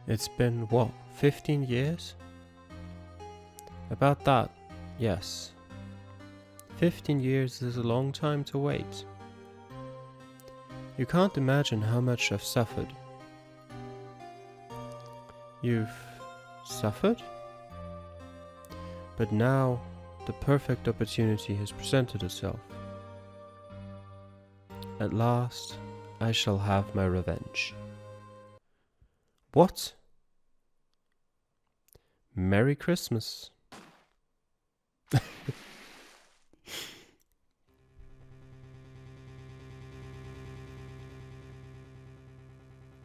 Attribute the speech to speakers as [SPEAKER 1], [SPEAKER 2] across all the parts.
[SPEAKER 1] It's been, what, 15 years? About that, yes. 15 years is a long time to wait. You can't imagine how much I've suffered. You've suffered? But now, the perfect opportunity has presented itself. At last, I shall have my revenge. What? Merry Christmas.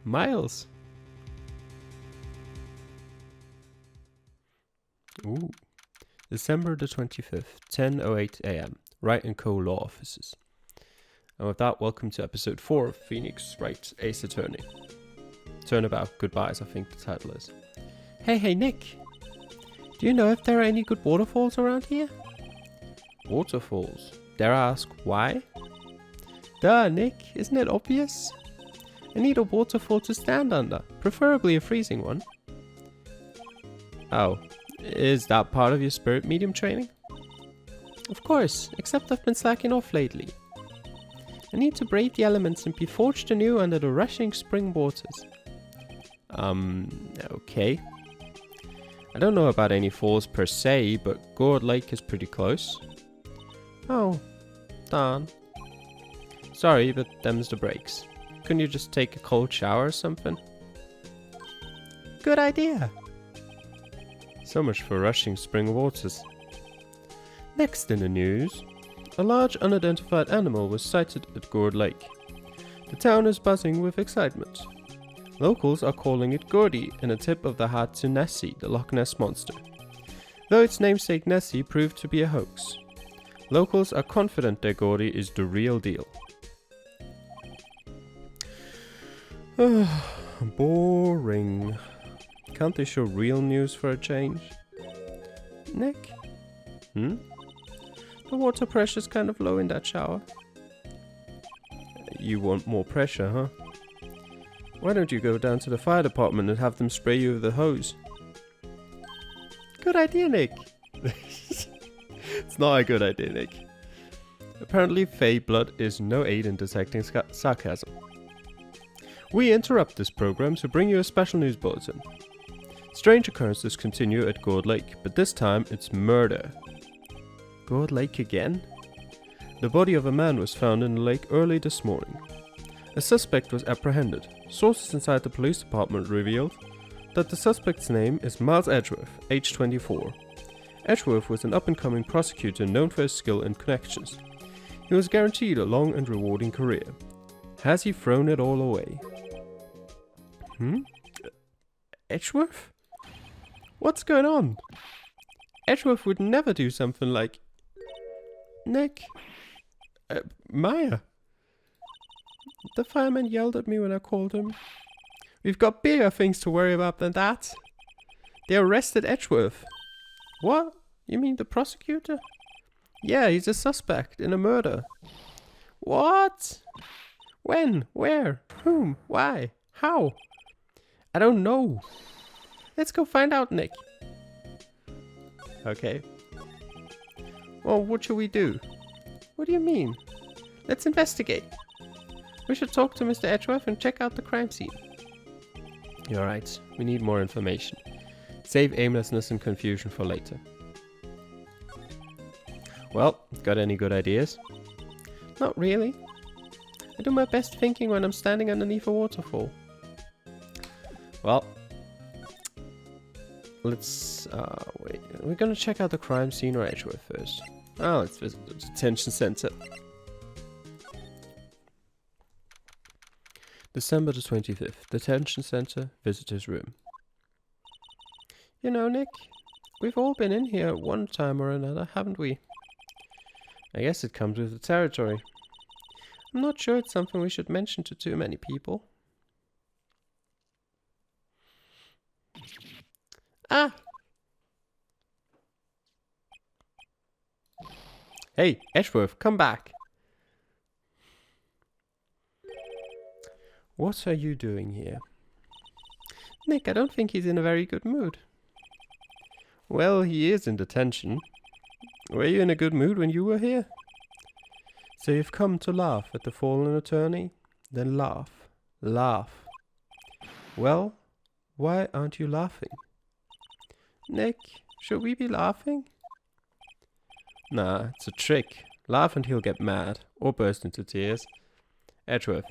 [SPEAKER 1] Miles. Ooh. December the 25th, 10:08 a.m. Wright & Co. Law Offices. And with that, welcome to episode 4 of Phoenix Wright, Ace Attorney. Turnabout Goodbyes, I think the title is. Hey Nick. Do you know if there are any good waterfalls around here? Waterfalls? Dare I ask why? Duh, Nick, isn't it obvious? I need a waterfall to stand under, preferably a freezing one. Oh, is that part of your spirit medium training? Of course, except I've been slacking off lately. I need to brave the elements and be forged anew under the rushing spring waters. Okay. I don't know about any falls per se, but Gourd Lake is pretty close. Oh, darn. Sorry, but them's the breaks. Couldn't you just take a cold shower or something? Good idea. So much for rushing spring waters. Next in the news, a large unidentified animal was sighted at Gourd Lake. The town is buzzing with excitement. Locals are calling it Gordy in a tip of the hat to Nessie, the Loch Ness Monster, though its namesake Nessie proved to be a hoax. Locals are confident their Gordy is the real deal. Boring. Can't they show real news for a change? Nick? The water pressure's kind of low in that shower. You want more pressure, huh? Why don't you go down to the fire department and have them spray you with a hose? Good idea, Nick. It's not a good idea, Nick. Apparently, Fey blood is no aid in detecting sarcasm. We interrupt this program to bring you a special news bulletin. Strange occurrences continue at Gourd Lake, but this time it's murder. Gourd Lake again? The body of a man was found in the lake early this morning. A suspect was apprehended. Sources inside the police department revealed that the suspect's name is Miles Edgeworth, age 24. Edgeworth was an up-and-coming prosecutor known for his skill and connections. He was guaranteed a long and rewarding career. Has he thrown it all away? Edgeworth? What's going on? Edgeworth would never do something like... Nick? Maya? The fireman yelled at me when I called him. We've got bigger things to worry about than that. They arrested Edgeworth. What? You mean the prosecutor? Yeah, he's a suspect in a murder. What? When? Where? Whom? Why? How? I don't know. Let's go find out, Nick. Okay. Well, what should we do? What do you mean? Let's investigate. We should talk to Mr. Edgeworth and check out the crime scene. You're right. We need more information. Save aimlessness and confusion for later. Well, got any good ideas? Not really. I do my best thinking when I'm standing underneath a waterfall. Well, let's wait. We're gonna check out the crime scene or Edgeworth first. Oh, let's visit the detention center. December the 25th, detention center, visitor's room. You know, Nick, we've all been in here at one time or another, haven't we? I guess it comes with the territory. I'm not sure it's something we should mention to too many people. Ah! Hey, Edgeworth, come back! What are you doing here? Nick, I don't think he's in a very good mood. Well, he is in detention. Were you in a good mood when you were here? So you've come to laugh at the fallen attorney? Then laugh. Laugh. Well, why aren't you laughing? Nick, should we be laughing? Nah, it's a trick. Laugh and he'll get mad, or burst into tears. Edgeworth,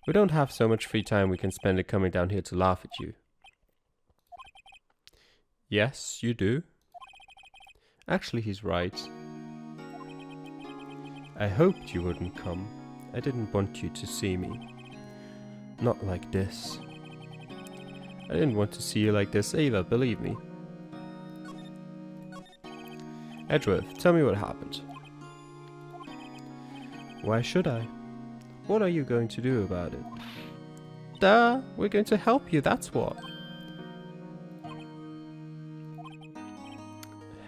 [SPEAKER 1] we don't have so much free time we can spend it coming down here to laugh at you. Yes, you do. Actually, he's right. I hoped you wouldn't come. I didn't want you to see me. Not like this. I didn't want to see you like this either, believe me. Edgeworth, tell me what happened. Why should I? What are you going to do about it? Duh, we're going to help you, that's what.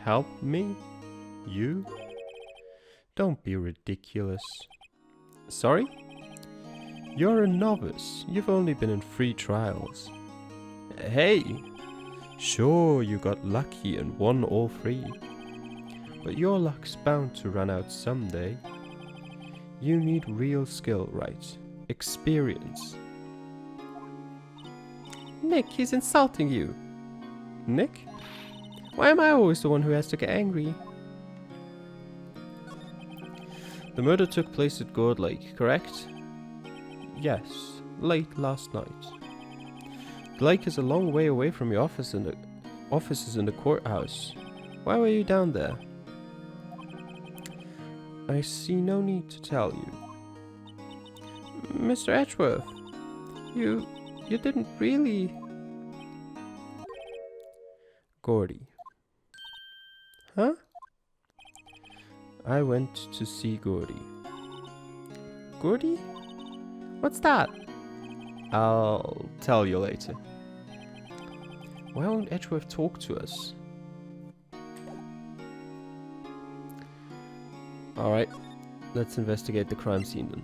[SPEAKER 1] Help me? You? Don't be ridiculous. Sorry? You're a novice. You've only been in 3 trials. Hey! Sure, you got lucky and won all 3. But your luck's bound to run out someday. You need real skill, right? Experience. Nick, he's insulting you. Nick? Why am I always the one who has to get angry? The murder took place at Gourd Lake, correct? Yes, late last night. The lake is a long way away from your offices in the courthouse. Why were you down there? I see no need to tell you. Mr. Edgeworth, you didn't really... Gordy. Huh? I went to see Gordy. Gordy? What's that? I'll tell you later. Why won't Edgeworth talk to us? Alright, let's investigate the crime scene then.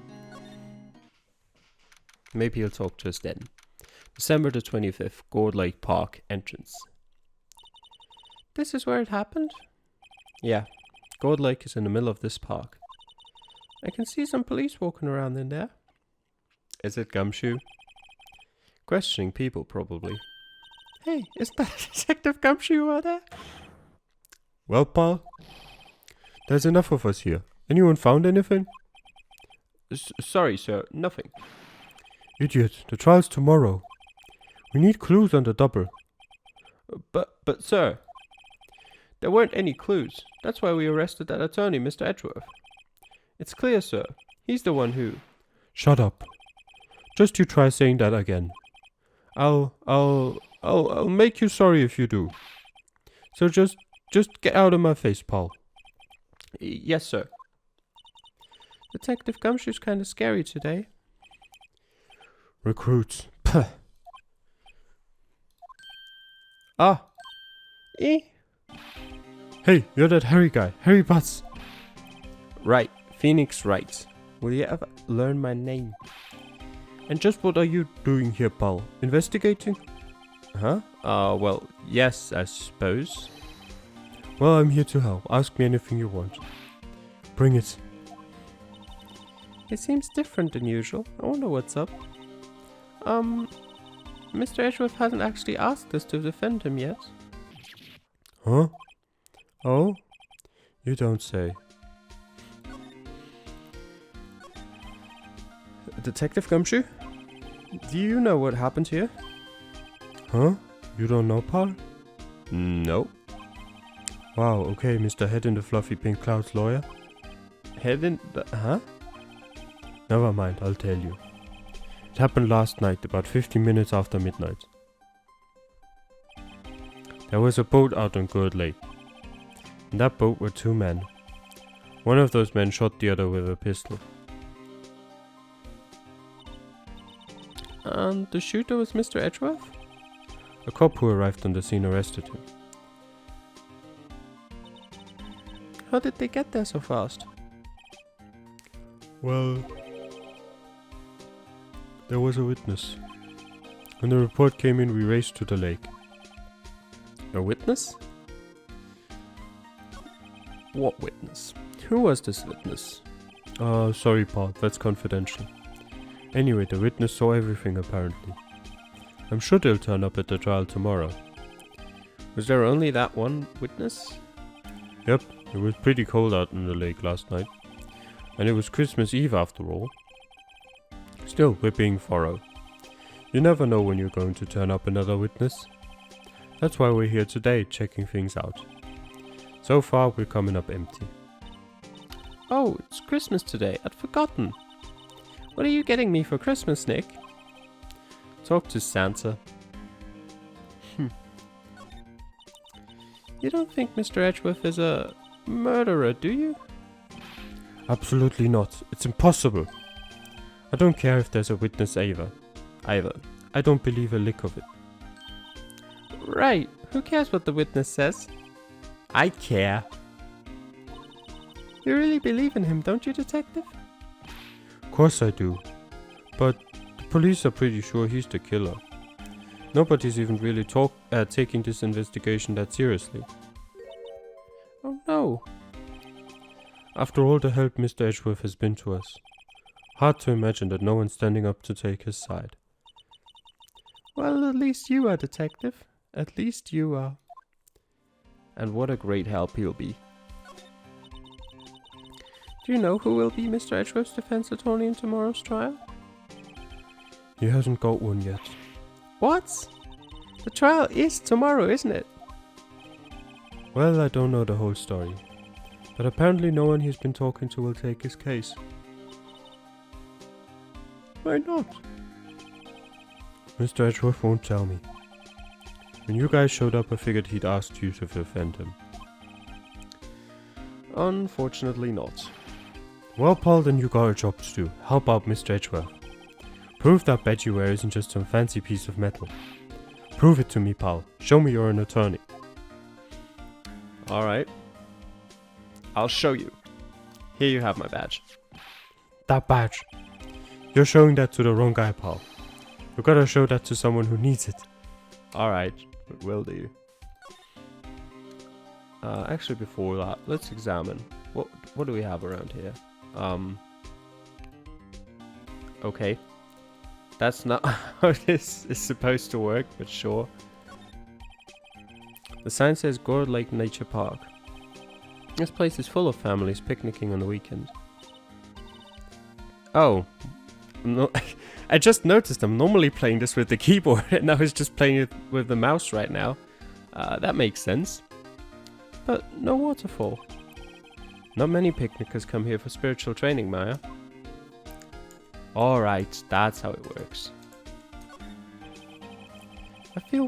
[SPEAKER 1] Maybe he'll talk to us then. December the 25th, Gourd Lake Park entrance. This is where it happened? Yeah, Gourd Lake is in the middle of this park. I can see some police walking around in there. Is it Gumshoe? Questioning people, probably. Hey, isn't that Detective Gumshoe out there?
[SPEAKER 2] Well, pal, there's enough of us here. Anyone found anything?
[SPEAKER 1] Sorry, sir, nothing.
[SPEAKER 2] Idiot, the trial's tomorrow. We need clues on the double.
[SPEAKER 1] But sir, there weren't any clues. That's why we arrested that attorney, Mr. Edgeworth. It's clear, sir. He's the one who...
[SPEAKER 2] Shut up. Just you try saying that again. I'll make you sorry if you do. So just get out of my face, pal.
[SPEAKER 1] Yes, sir. Detective Gumshoe's kind of scary today.
[SPEAKER 2] Recruits. Puh.
[SPEAKER 1] Ah.
[SPEAKER 2] Hey, you're that Harry guy. Harry Butts.
[SPEAKER 1] Right. Phoenix Wright. Will you ever learn my name?
[SPEAKER 2] And just what are you doing here, pal? Investigating?
[SPEAKER 1] Huh? Well, yes, I suppose.
[SPEAKER 2] Well, I'm here to help. Ask me anything you want. Bring it.
[SPEAKER 1] It seems different than usual. I wonder what's up. Mr. Edgeworth hasn't actually asked us to defend him yet.
[SPEAKER 2] Huh? Oh? You don't say.
[SPEAKER 1] Detective Gumshoe? Do you know what happened here?
[SPEAKER 2] Huh? You don't know, pal?
[SPEAKER 1] No.
[SPEAKER 2] Wow, okay, Mr. Head in the Fluffy Pink Cloud's lawyer.
[SPEAKER 1] Head in the... Huh?
[SPEAKER 2] Never mind, I'll tell you. It happened last night, about 15 minutes after midnight. There was a boat out on Gourd Lake. In that boat were 2 men. One of those men shot the other with a pistol.
[SPEAKER 1] And the shooter was Mr. Edgeworth?
[SPEAKER 2] A cop who arrived on the scene arrested him.
[SPEAKER 1] How did they get there so fast?
[SPEAKER 2] Well, there was a witness. When the report came in, we raced to the lake.
[SPEAKER 1] A witness? What witness? Who was this witness?
[SPEAKER 2] Sorry, Paul, that's confidential. Anyway, the witness saw everything apparently. I'm sure they'll turn up at the trial tomorrow.
[SPEAKER 1] Was there only that one witness?
[SPEAKER 2] Yep, it was pretty cold out in the lake last night. And it was Christmas Eve after all. Still, we're being thorough. You never know when you're going to turn up another witness. That's why we're here today, checking things out. So far, we're coming up empty.
[SPEAKER 1] Oh, it's Christmas today. I'd forgotten. What are you getting me for Christmas, Nick?
[SPEAKER 2] Talk to Santa.
[SPEAKER 1] You don't think Mr. Edgeworth is a murderer, do you?
[SPEAKER 2] Absolutely not. It's impossible. I don't care if there's a witness either. I don't believe a lick of it.
[SPEAKER 1] Right. Who cares what the witness says?
[SPEAKER 2] I care.
[SPEAKER 1] You really believe in him, don't you, Detective?
[SPEAKER 2] Of course I do. But the police are pretty sure he's the killer. Nobody's even really taking this investigation that seriously.
[SPEAKER 1] Oh no.
[SPEAKER 2] After all the help Mr. Edgeworth has been to us, hard to imagine that no one's standing up to take his side.
[SPEAKER 1] Well, at least you are, Detective. At least you are. And what a great help he'll be. Do you know who will be Mr. Edgeworth's defense attorney in tomorrow's trial?
[SPEAKER 2] He hasn't got one yet.
[SPEAKER 1] What? The trial is tomorrow, isn't it?
[SPEAKER 2] Well, I don't know the whole story. But apparently no one he's been talking to will take his case.
[SPEAKER 1] Why not?
[SPEAKER 2] Mr. Edgeworth won't tell me. When you guys showed up, I figured he'd asked you to defend him.
[SPEAKER 1] Unfortunately not.
[SPEAKER 2] Well, Paul, then you got a job to do. Help out Mr. Edgeworth. Prove that badge you wear isn't just some fancy piece of metal. Prove it to me, pal. Show me you're an attorney.
[SPEAKER 1] Alright. I'll show you. Here you have my badge.
[SPEAKER 2] That badge. You're showing that to the wrong guy, pal. You gotta show that to someone who needs it.
[SPEAKER 1] Alright, will do. Actually, before that, let's examine. What do we have around here? Okay. That's not how this is supposed to work, but sure. The sign says Gourd Lake Nature Park. This place is full of families picnicking on the weekend. Oh. No, I just noticed I'm normally playing this with the keyboard and I was just playing it with the mouse right now. That makes sense. But no waterfall. Not many picnickers come here for spiritual training, Maya. Alright, that's how it works. I feel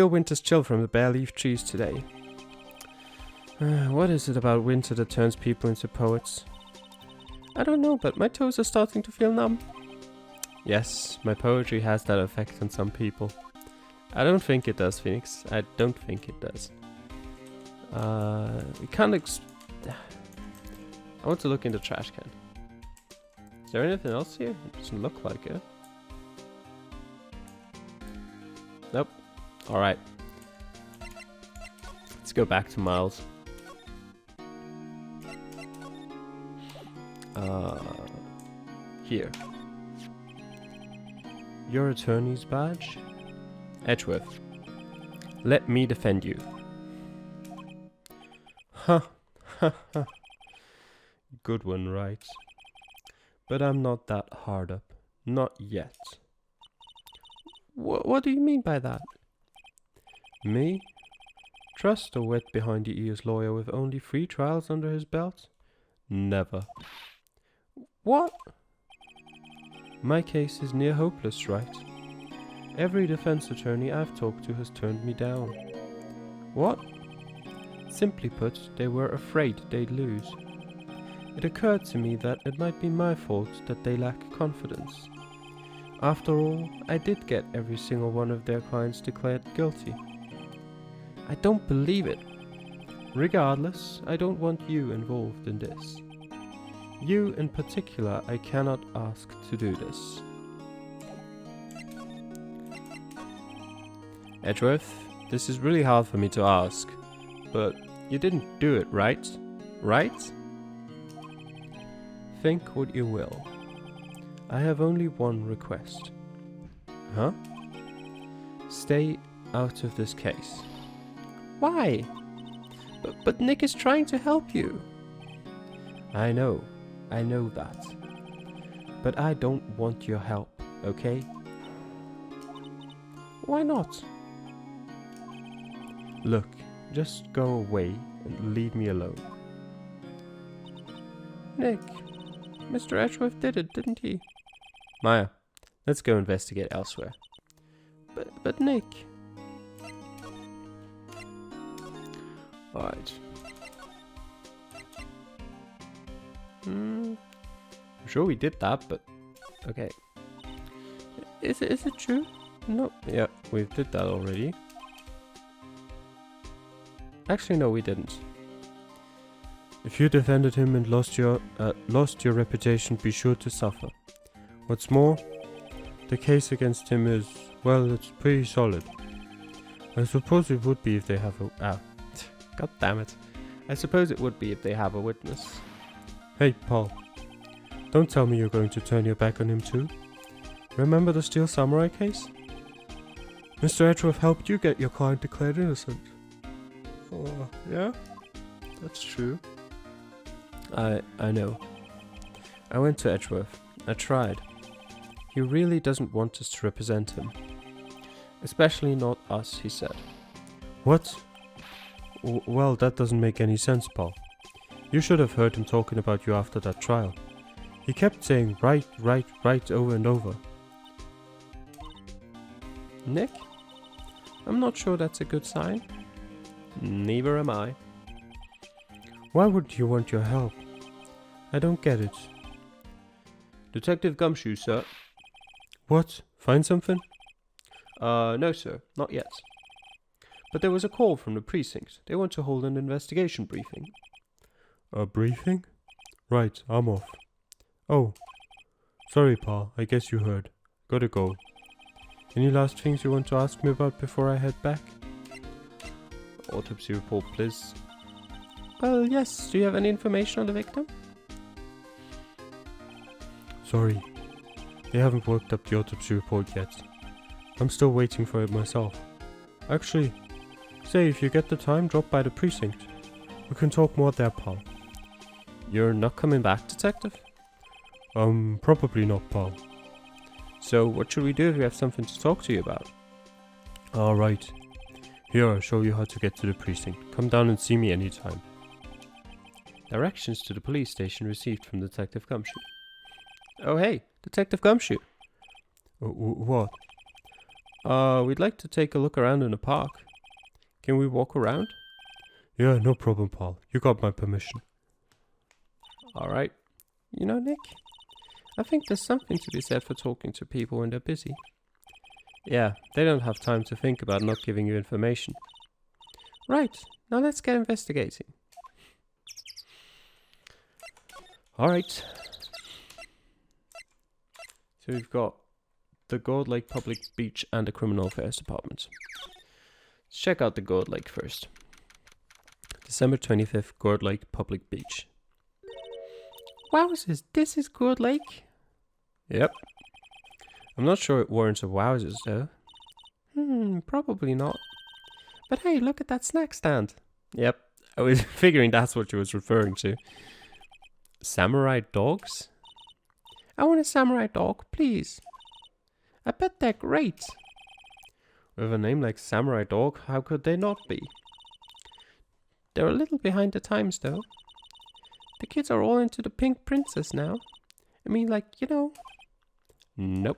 [SPEAKER 1] winter's chill from the bare leaf trees today. What is it about winter that turns people into poets? I don't know, but my toes are starting to feel numb. Yes, my poetry has that effect on some people. I don't think it does, Phoenix. I don't think it does. We can't I want to look in the trash can. Is there anything else here? It doesn't look like it. Nope. Alright. Let's go back to Miles. Here. Your attorney's badge? Edgeworth. Let me defend you. Ha, ha, ha. Good one, right? But I'm not that hard up. Not yet. What do you mean by that? Me? Trust a wet behind the ears lawyer with only 3 trials under his belt? Never. What? My case is near hopeless, right? Every defense attorney I've talked to has turned me down. What? Simply put, they were afraid they'd lose. It occurred to me that it might be my fault that they lack confidence. After all, I did get every single one of their clients declared guilty. I don't believe it. Regardless, I don't want you involved in this. You in particular, I cannot ask to do this. Edgeworth, this is really hard for me to ask, but you didn't do it, right? Right? Think what you will. I have only one request. Huh? Stay out of this case. Why? But Nick is trying to help you. I know that. But I don't want your help, okay? Why not? Look, just go away and leave me alone. Nick, Mr. Edgeworth did it, didn't he? Maya, let's go investigate elsewhere. But Nick... Alright. I'm sure we did that, but... Okay. Is it true? No. Yeah, we did that already. Actually, no, we didn't.
[SPEAKER 2] If you defended him and lost your reputation, be sure to suffer. What's more, the case against him is, well, it's pretty solid. I suppose it would be if they have a...
[SPEAKER 1] God damn it. I suppose it would be if they have a witness.
[SPEAKER 2] Hey, Paul. Don't tell me you're going to turn your back on him too. Remember the Steel Samurai case? Mr. Edgeworth helped you get your client declared innocent.
[SPEAKER 1] Yeah? That's true. I know. I went to Edgeworth. I tried. He really doesn't want us to represent him. Especially not us, he said.
[SPEAKER 2] What? Well, that doesn't make any sense, Paul. You should have heard him talking about you after that trial. He kept saying right over and over.
[SPEAKER 1] Nick? I'm not sure that's a good sign. Neither am I.
[SPEAKER 2] Why would you want your help? I don't get it.
[SPEAKER 1] Detective Gumshoe, sir.
[SPEAKER 2] What? Find something?
[SPEAKER 1] No, sir. Not yet. But there was a call from the precinct. They want to hold an investigation briefing.
[SPEAKER 2] A briefing? Right, I'm off. Oh. Sorry, Paul. I guess you heard. Gotta go. Any last things you want to ask me about before I head back?
[SPEAKER 1] Autopsy report, please. Well, yes. Do you have any information on the victim?
[SPEAKER 2] Sorry. They haven't worked up the autopsy report yet. I'm still waiting for it myself. Actually, say if you get the time, drop by the precinct. We can talk more there, Paul.
[SPEAKER 1] You're not coming back, detective?
[SPEAKER 2] Probably not, Paul.
[SPEAKER 1] So what should we do if we have something to talk to you about?
[SPEAKER 2] Alright. Here, I'll show you how to get to the precinct. Come down and see me anytime.
[SPEAKER 1] Directions to the police station received from Detective Gumshoe. Oh hey, Detective Gumshoe.
[SPEAKER 2] What?
[SPEAKER 1] We'd like to take a look around in the park. Can we walk around?
[SPEAKER 2] Yeah, no problem, Paul. You got my permission.
[SPEAKER 1] Alright. You know, Nick, I think there's something to be said for talking to people when they're busy. Yeah, they don't have time to think about not giving you information. Right, now let's get investigating. Alright. So we've got the Gold Lake Public Beach and the Criminal Affairs Department. Let's check out the Gold Lake first. December 25th, Gold Lake Public Beach. Wowzers, this is Gold Lake? Yep. I'm not sure it warrants a wowzers though. Probably not. But hey, look at that snack stand. Yep, I was figuring that's what you was referring to. Samurai dogs? I want a samurai dog, please. I bet they're great. With a name like Samurai Dog, how could they not be? They're a little behind the times though. The kids are all into the pink princess now. I mean, like, you know. Nope.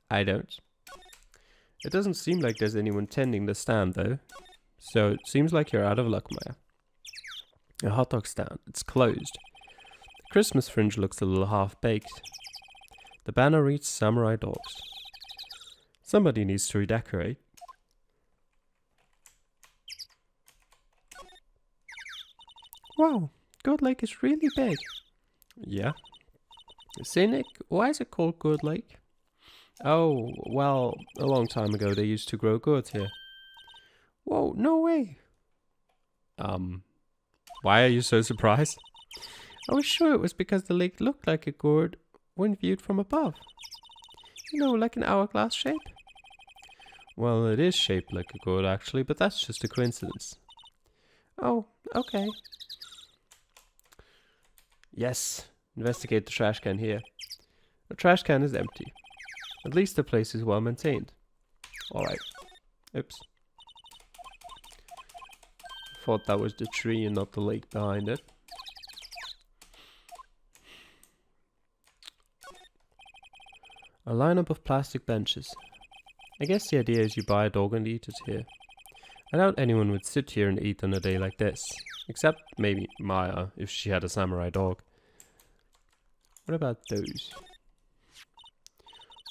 [SPEAKER 1] I don't. It doesn't seem like there's anyone tending the stand though. So it seems like you're out of luck, Maya. A hot dog stand. It's closed. The Christmas fringe looks a little half-baked. The banner reads Samurai Dogs. Somebody needs to redecorate. Wow, Gold Lake is really big. Yeah. Say, Nick, why is it called Gold Lake? Oh, well, a long time ago they used to grow gourds here. Whoa, no way.
[SPEAKER 2] Why are you so surprised?
[SPEAKER 1] I was sure it was because the lake looked like a gourd when viewed from above. You know, like an hourglass shape.
[SPEAKER 2] Well, it is shaped like a gourd actually, but that's just a coincidence.
[SPEAKER 1] Oh, okay.
[SPEAKER 2] Yes, investigate the trash can here. The trash can is empty. At least the place is well maintained. Alright. Oops. Thought that was the tree and not the lake behind it. A lineup of plastic benches. I guess the idea is you buy a dog and eat it here. I doubt anyone would sit here and eat on a day like this. Except maybe Maya, if she had a samurai dog. What about those?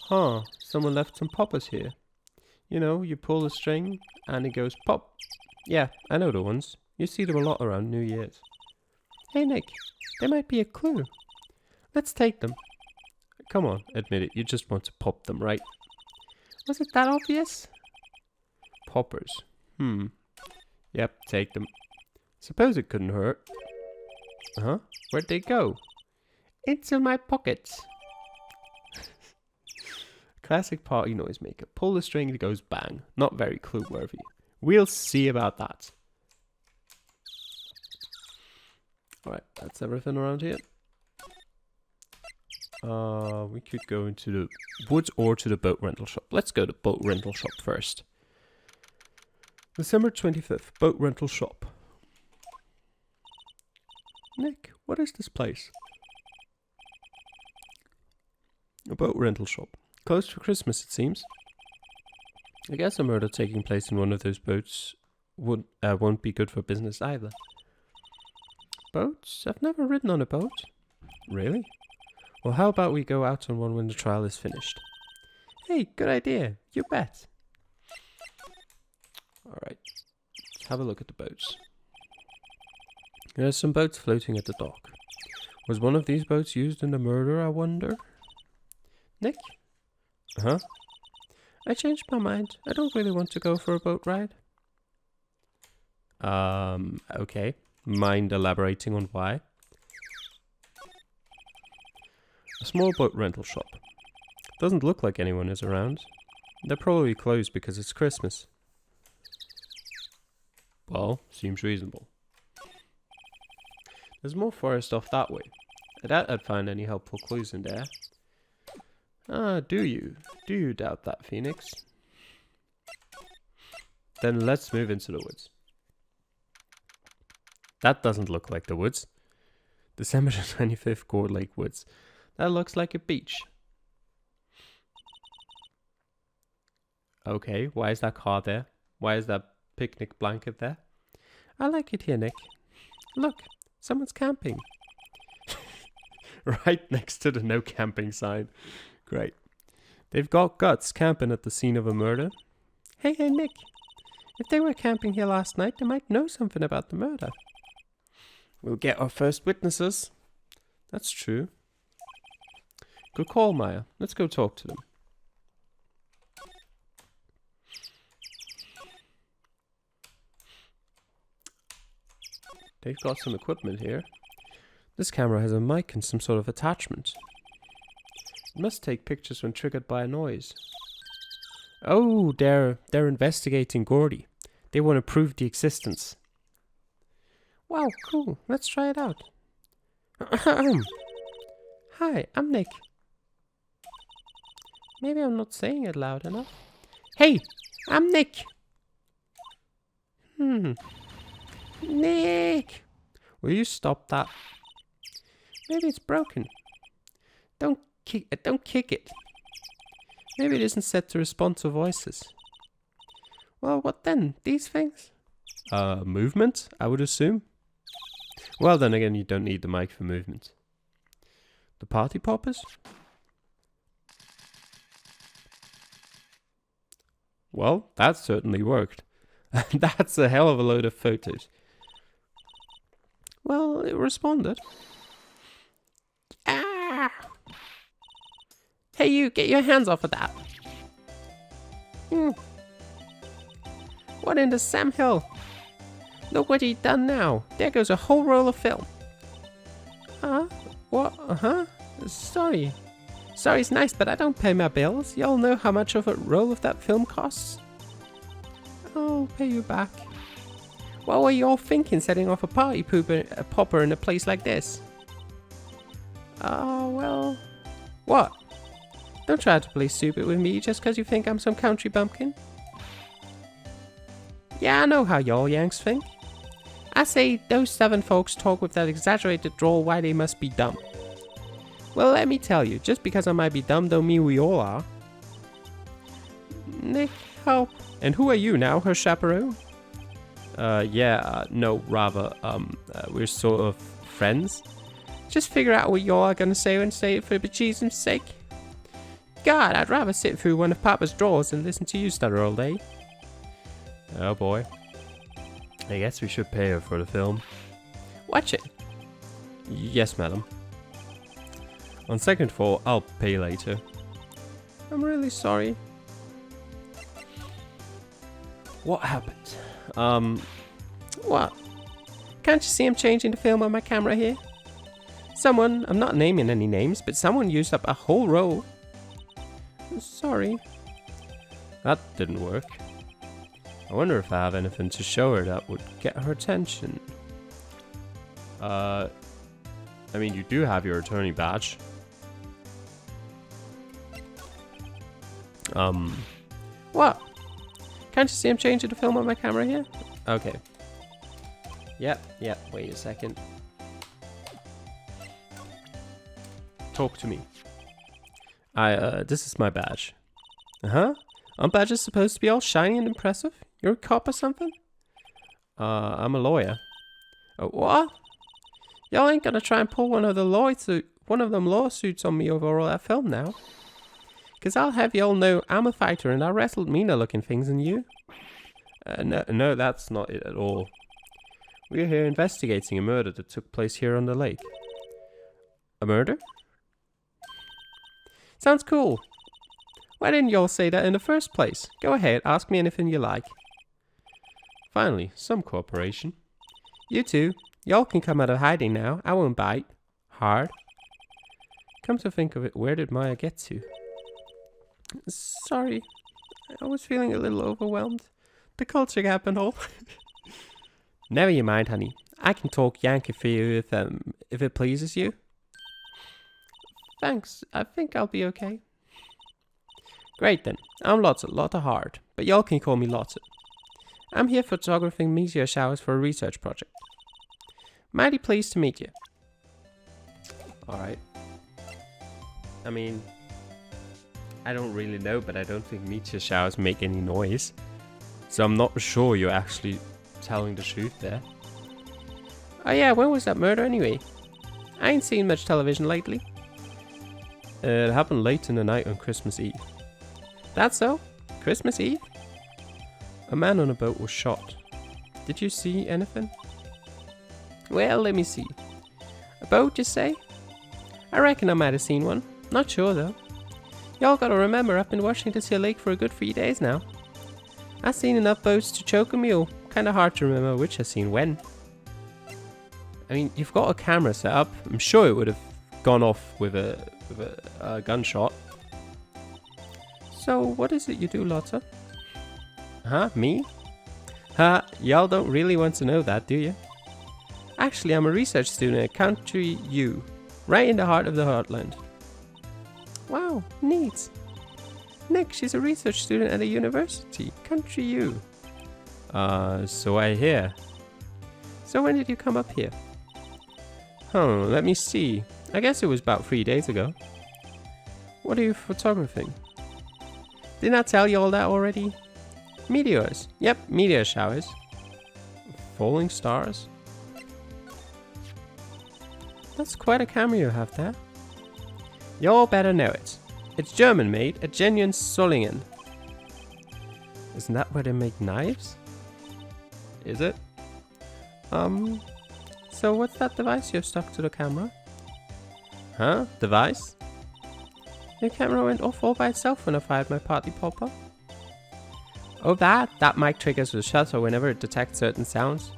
[SPEAKER 2] Huh, someone left some poppers here. You know, you pull the string and it goes pop. Yeah, I know the ones. You see them a lot around New Year's.
[SPEAKER 1] Hey Nick, they might be a clue. Let's take them.
[SPEAKER 2] Come on, admit it, you just want to pop them, right?
[SPEAKER 1] Was it that obvious?
[SPEAKER 2] Poppers. Yep, take them. Suppose it couldn't hurt. Huh? Where'd they go?
[SPEAKER 1] Into my pockets.
[SPEAKER 2] Classic party noisemaker. Pull the string, it goes bang. Not very clue-worthy. We'll see about that. Alright, that's everything around here. We could go into the woods or to the boat rental shop. Let's go to the boat rental shop first. December 25th, boat rental shop. Nick, what is this place? A boat rental shop. Closed for Christmas, it seems. I guess a murder taking place in one of those boats won't be good for business either. Boats? I've never ridden on a boat. Really? Well, how about we go out on one when the trial is finished?
[SPEAKER 1] Hey, good idea. You bet.
[SPEAKER 2] Alright, let's have a look at the boats. There's some boats floating at the dock. Was one of these boats used in the murder, I wonder?
[SPEAKER 1] Nick?
[SPEAKER 2] Huh?
[SPEAKER 1] I changed my mind. I don't really want to go for a boat ride.
[SPEAKER 2] Okay. Mind elaborating on why? A small boat rental shop. Doesn't look like anyone is around. They're probably closed because it's Christmas. Well, seems reasonable. There's more forest off that way. I doubt I'd find any helpful clues in there. Ah, do you? Do you doubt that, Phoenix? Then let's move into the woods. That doesn't look like the woods. December 25th, Gourd Lake Woods. That looks like a beach. Okay, why is that car there? Why is that picnic blanket there?
[SPEAKER 1] I like it here, Nick. Look, someone's camping.
[SPEAKER 2] Right next to the no camping sign. Great. They've got guts camping at the scene of a murder.
[SPEAKER 1] Hey, Nick. If they were camping here last night, they might know something about the murder.
[SPEAKER 2] We'll get our first witnesses. That's true. Good call, Maya. Let's go talk to them. They've got some equipment here. This camera has a mic and some sort of attachment. It must take pictures when triggered by a noise. Oh, they're investigating Gordy. They want to prove the existence.
[SPEAKER 1] Wow, cool. Let's try it out. Hi, I'm Nick. Maybe I'm not saying it loud enough. Hey, I'm Nick. Nick.
[SPEAKER 2] Will you stop that?
[SPEAKER 1] Maybe it's broken. Don't kick it.
[SPEAKER 2] Maybe it isn't set to respond to voices.
[SPEAKER 1] Well, what then? These things?
[SPEAKER 2] Movement, I would assume. Well, then again, you don't need the mic for movement. The party poppers? Well, that certainly worked. That's a hell of a load of photos. Well, it responded.
[SPEAKER 1] Ah! Hey, Hey you, get your hands off of that. What in the Sam Hill? Look what he done now. There goes a whole roll of film. What? Sorry. Sorry's nice, but I don't pay my bills. Y'all know how much of a roll of that film costs? I'll pay you back. What were you all thinking setting off a party popper in a place like this? Oh, well... What? Don't try to play stupid with me just because you think I'm some country bumpkin. Yeah, I know how y'all Yanks think. I say those southern folks talk with that exaggerated drawl why they must be dumb. Well, let me tell you, just because I might be dumb don't mean we all are. Nick, help. And who are you now, her chaperone? No, rather, we're sort of friends. Just figure out what y'all are gonna say and say it for bejesus sake. God, I'd rather sit through one of Papa's drawers than listen to you stutter all day.
[SPEAKER 2] Oh boy. I guess we should pay her for the film.
[SPEAKER 1] Watch it.
[SPEAKER 2] Yes, madam. On second thought, I'll pay later.
[SPEAKER 1] I'm really sorry.
[SPEAKER 2] What happened?
[SPEAKER 1] What? Can't you see I'm changing the film on my camera here? Someone, I'm not naming any names, but someone used up a whole roll. Sorry.
[SPEAKER 2] That didn't work. I wonder if I have anything to show her that would get her attention. I mean, you do have your attorney badge.
[SPEAKER 1] What? Can't you see I'm changing the film on my camera here?
[SPEAKER 2] Okay.
[SPEAKER 1] Yep, wait a second.
[SPEAKER 2] Talk to me.
[SPEAKER 1] This is my badge. Aren't badges supposed to be all shiny and impressive? You're a cop or something?
[SPEAKER 2] I'm a lawyer.
[SPEAKER 1] What? Y'all ain't gonna try and pull one of them lawsuits on me over all that film now? Cause I'll have y'all know I'm a fighter and I wrestled meaner looking things than you.
[SPEAKER 2] No, that's not it at all. We're here investigating a murder that took place here on the lake.
[SPEAKER 1] A murder? Sounds cool. Why didn't y'all say that in the first place? Go ahead, ask me anything you like.
[SPEAKER 2] Finally, some cooperation.
[SPEAKER 1] You two, y'all can come out of hiding now. I won't bite. Hard.
[SPEAKER 2] Come to think of it, where did Maya get to?
[SPEAKER 1] Sorry. I was feeling a little overwhelmed. The culture gap and all. Never you mind, honey. I can talk Yankee for you if it pleases you. Thanks. I think I'll be okay. Great then. I'm Lotta Hard, but y'all can call me Lotta. I'm here photographing meteor showers for a research project. Mighty pleased to meet you.
[SPEAKER 2] Alright. I mean, I don't really know, but I don't think meteor showers make any noise. So I'm not sure you're actually telling the truth there.
[SPEAKER 1] Oh yeah, when was that murder anyway? I ain't seen much television lately.
[SPEAKER 2] It happened late in the night on Christmas Eve.
[SPEAKER 1] That's so? Christmas Eve?
[SPEAKER 2] A man on a boat was shot. Did you see anything?
[SPEAKER 1] Well, let me see. A boat, you say? I reckon I might have seen one. Not sure though. Y'all gotta remember, I've been watching this here lake for a good 3 days now. I've seen enough boats to choke a mule. Kinda hard to remember which I've seen when.
[SPEAKER 2] I mean, you've got a camera set up. I'm sure it would have gone off with a gunshot.
[SPEAKER 1] So, what is it you do, Lotta?
[SPEAKER 2] Huh? Me?
[SPEAKER 1] Y'all don't really want to know that, do you? Actually, I'm a research student at Country U, right in the heart of the heartland. Wow, neat. Nick, she's a research student at a university, Country U.
[SPEAKER 2] So I hear.
[SPEAKER 1] So when did you come up here? Let me see. I guess it was about 3 days ago. What are you photographing? Didn't I tell you all that already? Meteors. Yep, meteor showers.
[SPEAKER 2] Falling stars?
[SPEAKER 1] That's quite a camera you have there. You all better know it. It's German made, a genuine Solingen.
[SPEAKER 2] Isn't that where they make knives?
[SPEAKER 1] Is it? So what's that device you've stuck to the camera?
[SPEAKER 2] Device?
[SPEAKER 1] Your camera went off all by itself when I fired my party popper. Oh, that mic triggers the shutter whenever it detects certain sounds.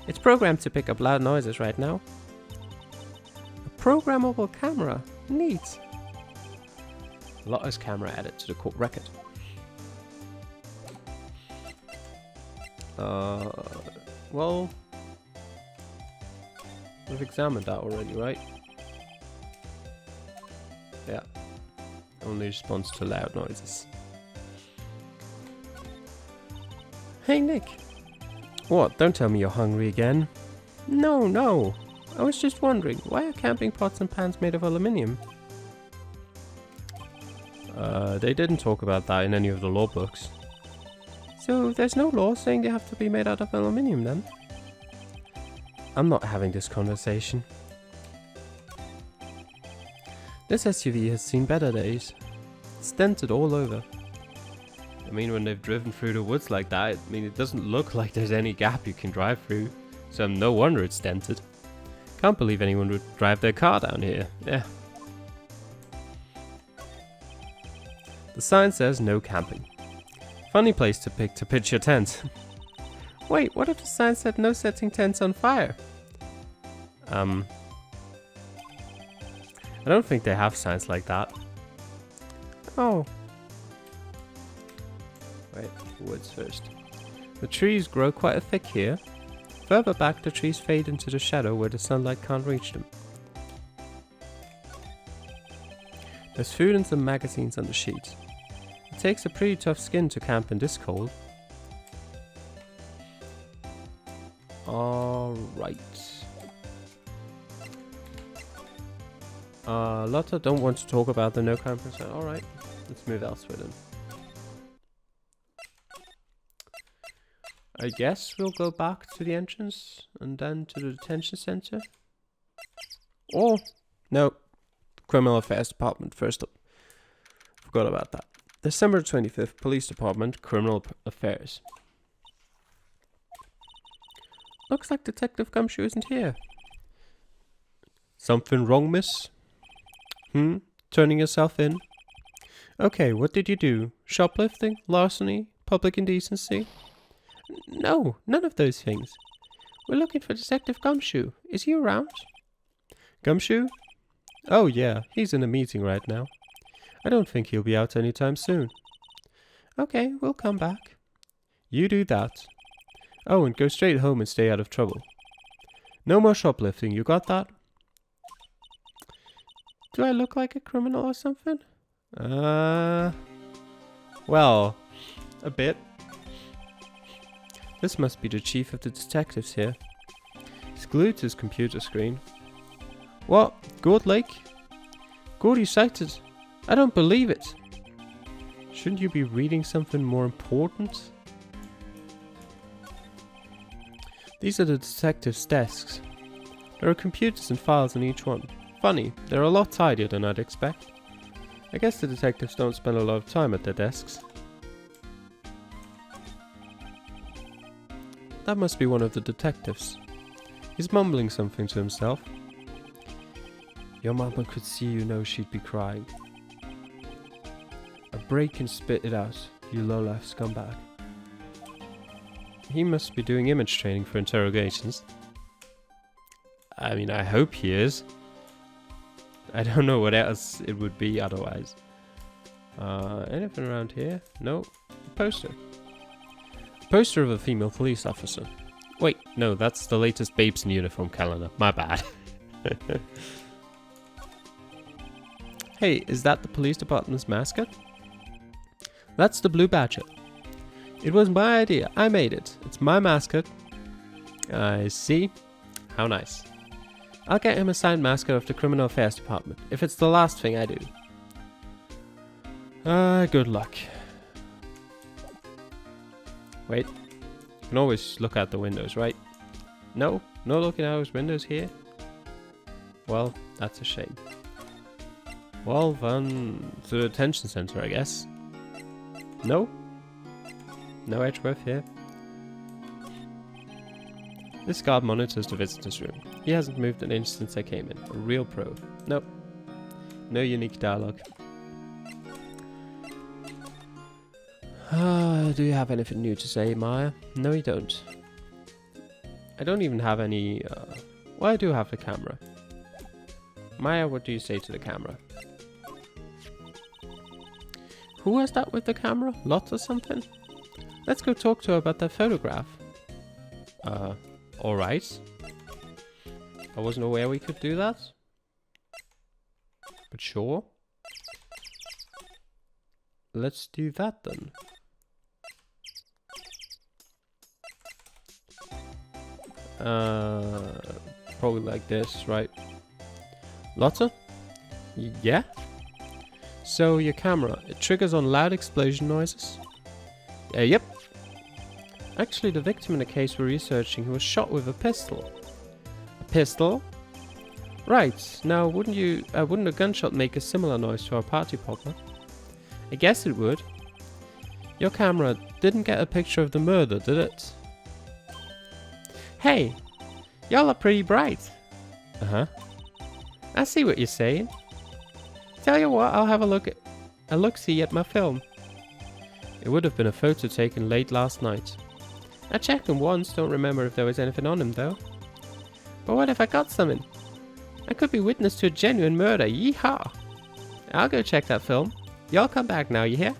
[SPEAKER 1] It's programmed to pick up loud noises right now. A programmable camera. Neat. Lotto's camera added to the court record. Well, we've examined that already, right? Yeah. Only responds to loud noises. Hey, Nick. What? Don't tell me you're hungry again. No. I was just wondering, why are camping pots and pans made of aluminium? They didn't talk about that in any of the law books. So there's no law saying they have to be made out of aluminium then? I'm not having this conversation. This SUV has seen better days. It's dented all over. I mean, when they've driven through the woods like that, I mean, it doesn't look like there's any gap you can drive through. So no wonder it's dented. Can't believe anyone would drive their car down here. Yeah. The sign says no camping. Funny place to pick to pitch your tent. Wait, what if the sign said no setting tents on fire? I don't think they have signs like that. Oh. Wait, woods first. The trees grow quite thick here. Further back, the trees fade into the shadow where the sunlight can't reach them. There's food and some magazines on the sheet. It takes a pretty tough skin to camp in this cold. Alright. Lotta don't want to talk about the no camping sign. Alright, let's move elsewhere then. I guess we'll go back to the entrance and then to the detention center. Or, no, Criminal Affairs Department first up. Forgot about that. December 25th, Police Department, Criminal Affairs. Looks like Detective Gumshoe isn't here. Something wrong, miss? Turning yourself in? Okay, what did you do? Shoplifting? Larceny? Public indecency? No, none of those things. We're looking for Detective Gumshoe. Is he around? Gumshoe? Oh yeah, he's in a meeting right now. I don't think he'll be out anytime soon. Okay, we'll come back. You do that. Oh, and go straight home and stay out of trouble. No more shoplifting, you got that? Do I look like a criminal or something? Well, a bit. This must be the chief of the detectives here. He's glued to his computer screen. What? Gord Lake? Gordy sighted? I don't believe it. Shouldn't you be reading something more important? These are the detectives' desks. There are computers and files on each one. Funny, they're a lot tidier than I'd expect. I guess the detectives don't spend a lot of time at their desks. That must be one of the detectives. He's mumbling something to himself. Your mama could see you know she'd be crying. A break and spit it out, you low-life scumbag. He must be doing image training for interrogations. I mean, I hope he is. I don't know what else it would be otherwise. Anything around here? No. A poster. Poster of a female police officer. Wait, no, that's the latest Babes in Uniform calendar. My bad. Hey, is that the police department's mascot? That's the Blue Badger. It was my idea. I made it. It's my mascot. I see. How nice. I'll get him a signed mascot of the Criminal Affairs Department, if it's the last thing I do. Good luck. Wait. You can always look out the windows, right? No? No looking out his windows here? Well, that's a shame. Well, then, to the detention center, I guess. No? No Edgeworth here? This guard monitors the visitor's room. He hasn't moved an inch since I came in. A real pro. Nope. No unique dialogue. Do you have anything new to say, Maya? No, you don't. I don't even have any... well, I do have the camera. Maya, what do you say to the camera? Who was that with the camera? Lot or something? Let's go talk to her about that photograph. Alright. I wasn't aware we could do that. But sure. Let's do that then. Probably like this, right? Lotta? Yeah? So your camera, it triggers on loud explosion noises? Yep. Actually, the victim in the case we're researching, who was shot with a pistol. A pistol? Right. Now, wouldn't a gunshot make a similar noise to our party popper? I guess it would. Your camera didn't get a picture of the murder, did it? Hey, y'all are pretty bright. Uh-huh. I see what you're saying. Tell you what, I'll have a look-see at my film. It would have been a photo taken late last night. I checked him once, don't remember if there was anything on him though. But what if I got something? I could be witness to a genuine murder, yeehaw! I'll go check that film. Y'all come back now, you hear?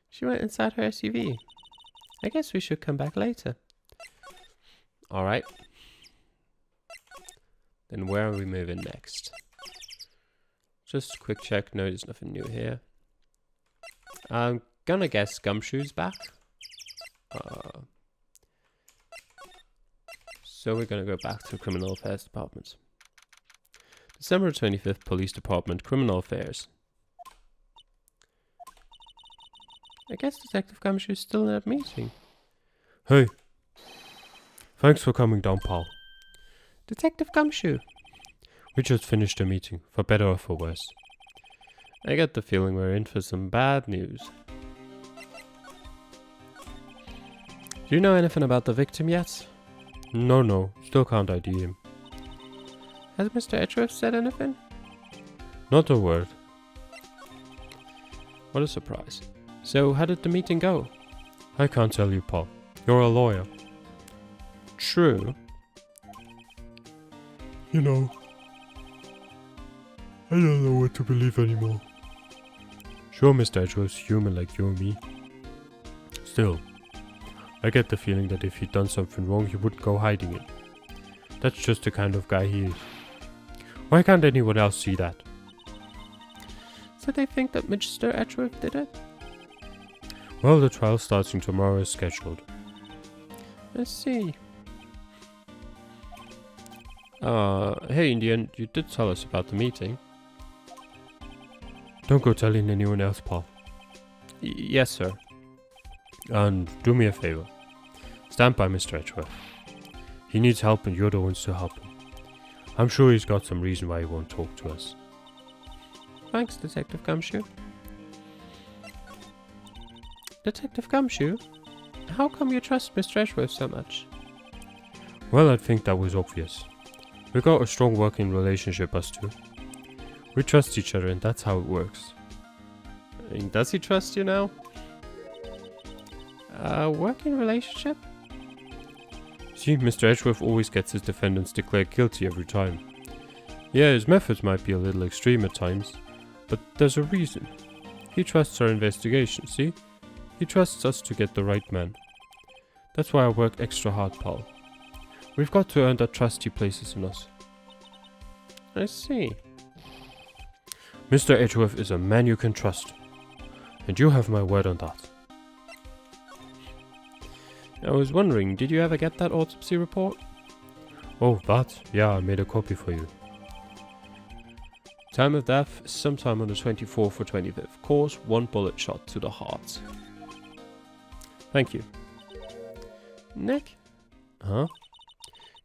[SPEAKER 1] She went inside her SUV. I guess we should come back later. Alright. Then where are we moving next? Just a quick check. No, there's nothing new here. I'm gonna guess Gumshoe's back. So we're gonna go back to Criminal Affairs Department. December 25th, Police Department, Criminal Affairs. I guess Detective Gumshoe's still in that meeting.
[SPEAKER 2] Hey. Thanks for coming down, pal.
[SPEAKER 1] Detective Gumshoe.
[SPEAKER 2] We just finished the meeting, for better or for worse.
[SPEAKER 1] I get the feeling we're in for some bad news. Do you know anything about the victim yet?
[SPEAKER 2] No, still can't ID him.
[SPEAKER 1] Has Mr. Edgeworth said anything?
[SPEAKER 2] Not a word.
[SPEAKER 1] What a surprise. So, how did the meeting go?
[SPEAKER 2] I can't tell you, pal. You're a lawyer.
[SPEAKER 1] True.
[SPEAKER 2] You know, I don't know what to believe anymore. Sure, Mr. Edgeworth's human like you and me. Still, I get the feeling that if he'd done something wrong, he wouldn't go hiding it. That's just the kind of guy he is. Why can't anyone else see that?
[SPEAKER 1] So they think that Mr. Edgeworth did it?
[SPEAKER 2] Well, the trial starting tomorrow is scheduled.
[SPEAKER 1] I see. Hey, in the end, you did tell us about the meeting.
[SPEAKER 2] Don't go telling anyone else, pal.
[SPEAKER 1] Yes, sir.
[SPEAKER 2] And do me a favor. Stand by Mr. Edgeworth. He needs help and you're the ones to help him. I'm sure he's got some reason why he won't talk to us.
[SPEAKER 1] Thanks, Detective Gumshoe. Detective Gumshoe? How come you trust Mr. Edgeworth so much?
[SPEAKER 2] Well, I think that was obvious. We got a strong working relationship, us two. We trust each other and that's how it works.
[SPEAKER 1] And does he trust you now? Working relationship?
[SPEAKER 2] See, Mr. Edgeworth always gets his defendants declared guilty every time. Yeah, his methods might be a little extreme at times, but there's a reason. He trusts our investigation, see? He trusts us to get the right man. That's why I work extra hard, pal. We've got to earn that trust he places in us.
[SPEAKER 1] I see.
[SPEAKER 2] Mr. Edgeworth is a man you can trust. And you have my word on that.
[SPEAKER 1] I was wondering, did you ever get that autopsy report?
[SPEAKER 2] Oh, that? Yeah, I made a copy for you.
[SPEAKER 1] Time of death, sometime on the 24th or 25th. Cause, 1 bullet shot to the heart. Thank you. Nick?
[SPEAKER 2] Huh?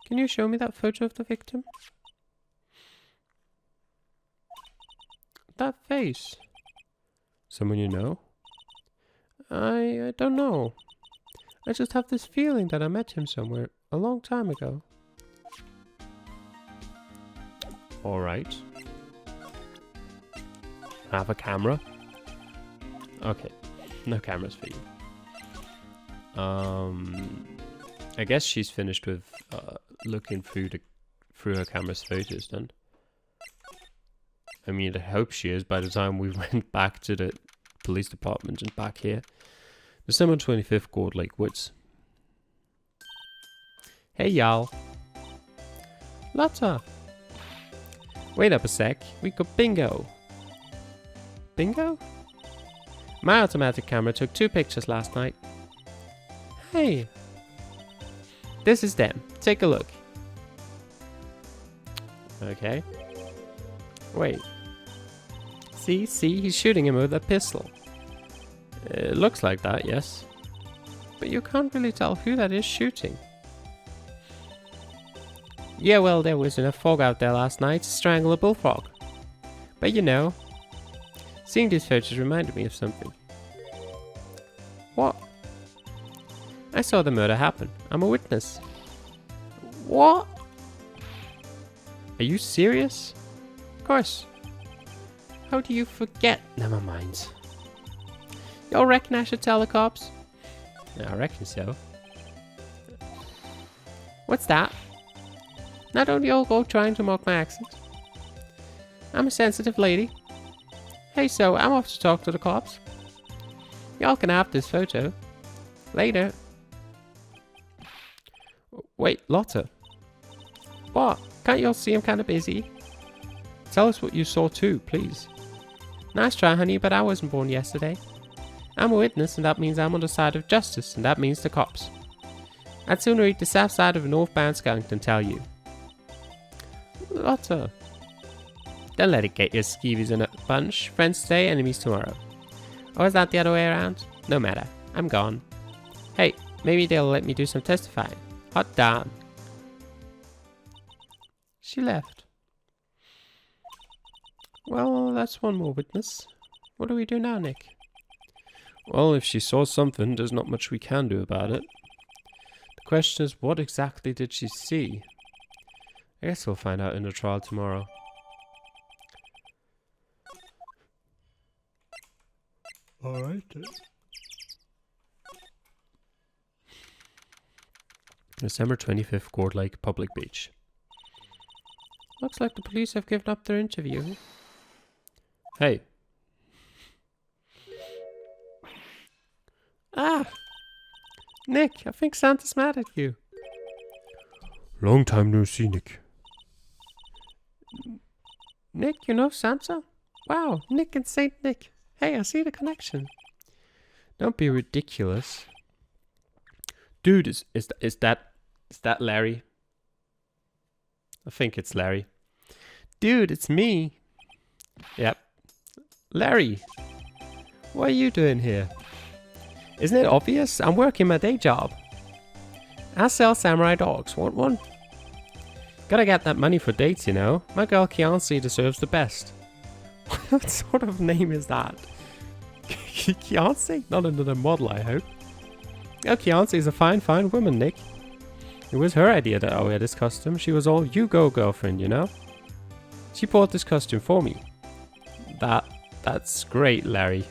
[SPEAKER 1] Can you show me that photo of the victim? That face.
[SPEAKER 2] Someone you know?
[SPEAKER 1] I don't know. I just have this feeling that I met him somewhere a long time ago.
[SPEAKER 2] Alright.
[SPEAKER 1] have a camera. Okay, no cameras for you. I guess she's finished with looking through her camera's photos then. I mean, I hope she is by the time we went back to the police department and back here. December 25th, Gourd Lake Woods. Hey y'all. Lotta. Wait up a sec, we got bingo. Bingo? My automatic camera took 2 pictures last night. Hey. This is them. Take a look. Okay. Wait. See, he's shooting him with a pistol. It looks like that, yes. But you can't really tell who that is shooting. Yeah, well, there was enough fog out there last night to strangle a bullfrog. But you know, seeing these photos reminded me of something. What? I saw the murder happen. I'm a witness. What? Are you serious? Of course. How do you forget? Never mind. Y'all reckon I should tell the cops? Yeah, I reckon so. What's that? Now don't y'all go trying to mock my accent. I'm a sensitive lady. Hey, so I'm off to talk to the cops. Y'all can have this photo. Later. Wait, Lotta. What? Can't y'all see I'm kind of busy? Tell us what you saw too, please. Nice try, honey, but I wasn't born yesterday. I'm a witness, and that means I'm on the side of justice, and that means the cops. I'd sooner eat the south side of a northbound skunk than tell you. Lotta. Don't let it get your skeevies in a bunch. Friends today, enemies tomorrow. Or is that the other way around? No matter. I'm gone. Hey, maybe they'll let me do some testifying. Hot darn. She left. Well, that's one more witness. What do we do now, Nick?
[SPEAKER 2] Well, if she saw something, there's not much we can do about it. The question is, what exactly did she see? I guess we'll find out in the trial tomorrow. Alright then. December 25th, Gourd Lake, Public Beach.
[SPEAKER 1] Looks like the police have given up their interview.
[SPEAKER 2] Hey.
[SPEAKER 1] Ah! Nick, I think Santa's mad at you.
[SPEAKER 2] Long time no see, Nick.
[SPEAKER 1] Nick, you know Santa? Wow, Nick and Saint Nick. Hey, I see the connection.
[SPEAKER 2] Don't be ridiculous. Dude, is that Larry? I think it's Larry.
[SPEAKER 1] Dude, it's me.
[SPEAKER 2] Yep.
[SPEAKER 1] Larry, what are you doing here? Isn't it obvious? I'm working my day job. I sell samurai dogs. Want one? Gotta get that money for dates, you know. My girl Kianci deserves the best. What sort of name is that? Kianci? Not another model, I hope. Oh, Kianci is a fine woman, Nick. It was her idea that I wear this costume. She was all, you go, girlfriend, you know? She bought this costume for me. That's great, Larry.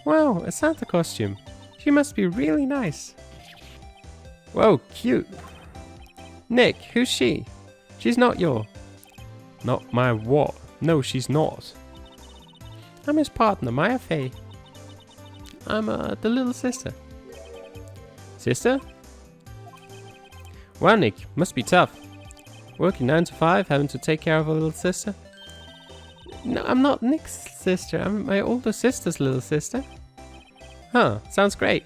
[SPEAKER 1] Wow, a Santa costume. She must be really nice. Whoa, cute. Nick, who's she? She's not your...
[SPEAKER 2] Not my what? No, she's not.
[SPEAKER 1] I'm his partner, Maya Faye. I'm the little sister. Sister? Wow, Nick, must be tough. Working 9 to 5, having to take care of a little sister. No, I'm not Nick's sister. I'm my older sister's little sister. Huh, sounds great.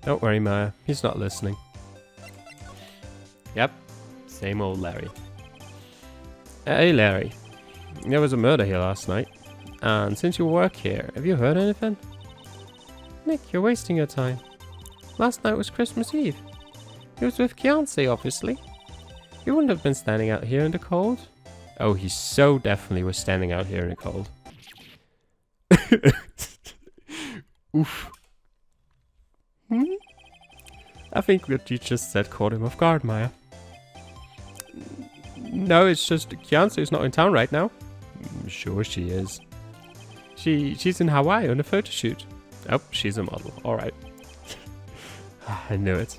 [SPEAKER 2] Don't worry, Maya. He's not listening.
[SPEAKER 1] Yep, same old Larry.
[SPEAKER 2] Hey, Larry. There was a murder here last night. And since you work here, have you heard anything?
[SPEAKER 1] Nick, you're wasting your time. Last night was Christmas Eve. He was with Kianci, obviously. He wouldn't have been standing out here in the cold.
[SPEAKER 2] Oh, he so definitely was standing out here in the cold.
[SPEAKER 1] Oof. I think what you just said caught him off guard, Maya. No, it's just Kianci is not in town right now.
[SPEAKER 2] Sure she is.
[SPEAKER 1] She's in Hawaii on a photo shoot.
[SPEAKER 2] Oh, she's a model. Alright.
[SPEAKER 1] I knew it.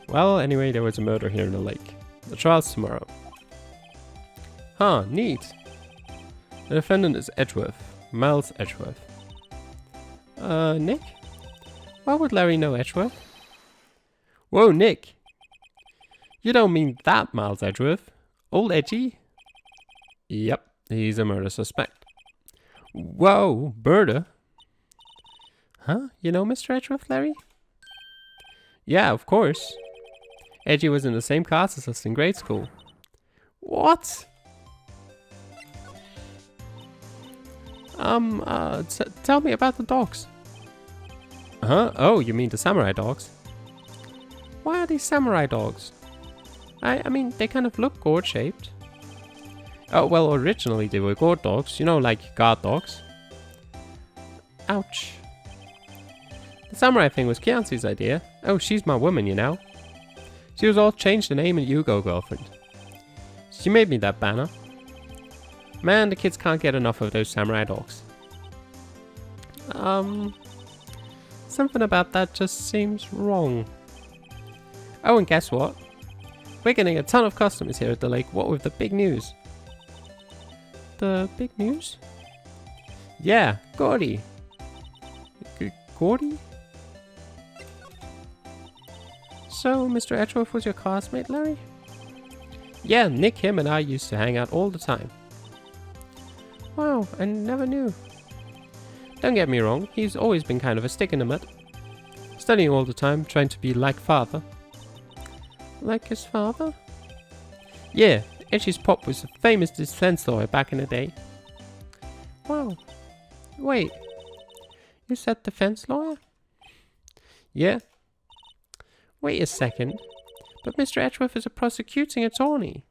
[SPEAKER 1] Well, anyway, there was a murder here in the lake. The trial's tomorrow. Huh, neat. The defendant is Edgeworth. Miles Edgeworth. Nick? Why would Larry know Edgeworth? Whoa, Nick! You don't mean that Miles Edgeworth? Old Edgy? Yep, he's a murder suspect. Whoa, murder? Huh? You know Mr. Edgeworth, Larry? Yeah, of course. Edgy was in the same class as us in grade school. What? Tell me about the dogs. Huh? Oh, you mean the samurai dogs? Why are these samurai dogs? I mean, they kind of look gourd-shaped. Oh, well, originally they were gourd dogs, you know, like guard dogs. Ouch. The samurai thing was Kianzi's idea. Oh, she's my woman, you know. She was all changed the name and Yugo girlfriend. She made me that banner. Man, the kids can't get enough of those samurai dogs. Something about that just seems wrong. Oh, and guess what? We're getting a ton of customers here at the lake, what with the big news. The big news? Yeah, Gordy. Gordy? So, Mr. Edgeworth was your classmate, Larry? Yeah, Nick, him, and I used to hang out all the time. Wow, I never knew. Don't get me wrong, he's always been kind of a stick in the mud. Studying all the time, trying to be like father. Like his father? Yeah, Edgy's pop was a famous defense lawyer back in the day. Wow. Wait, you said defense lawyer? Yeah. Wait a second, but Mr. Edgeworth is a prosecuting attorney.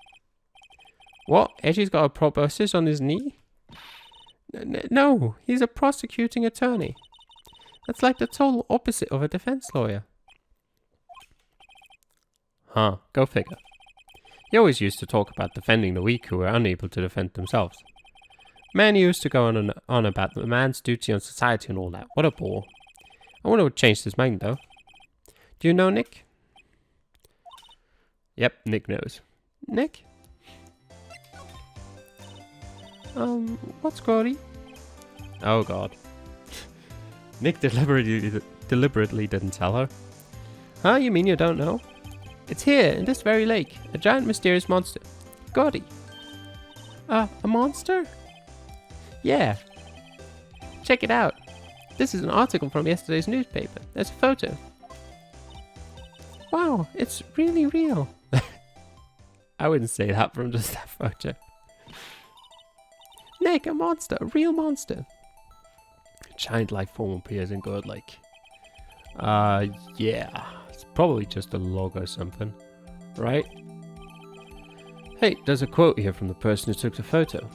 [SPEAKER 1] What? Edgy's got a proboscis on his knee? No, he's a prosecuting attorney. That's like the total opposite of a defense lawyer. Huh, go figure. He always used to talk about defending the weak who were unable to defend themselves. Man used to go on about the man's duty on society and all that. What a bore. I wonder what changed his mind though. Do you know Nick? Yep, Nick knows. Nick? What's Gordy? Oh god. Nick deliberately didn't tell her. Huh, you mean you don't know? It's here, in this very lake. A giant mysterious monster. Gordy. A monster? Yeah. Check it out. This is an article from yesterday's newspaper. There's a photo. Wow, it's really real. I wouldn't say that from just that photo. Nick, a monster, a real monster. A giant life form appears in God Lake. Yeah. It's probably just a log or something. Right? Hey, there's a quote here from the person who took the photo.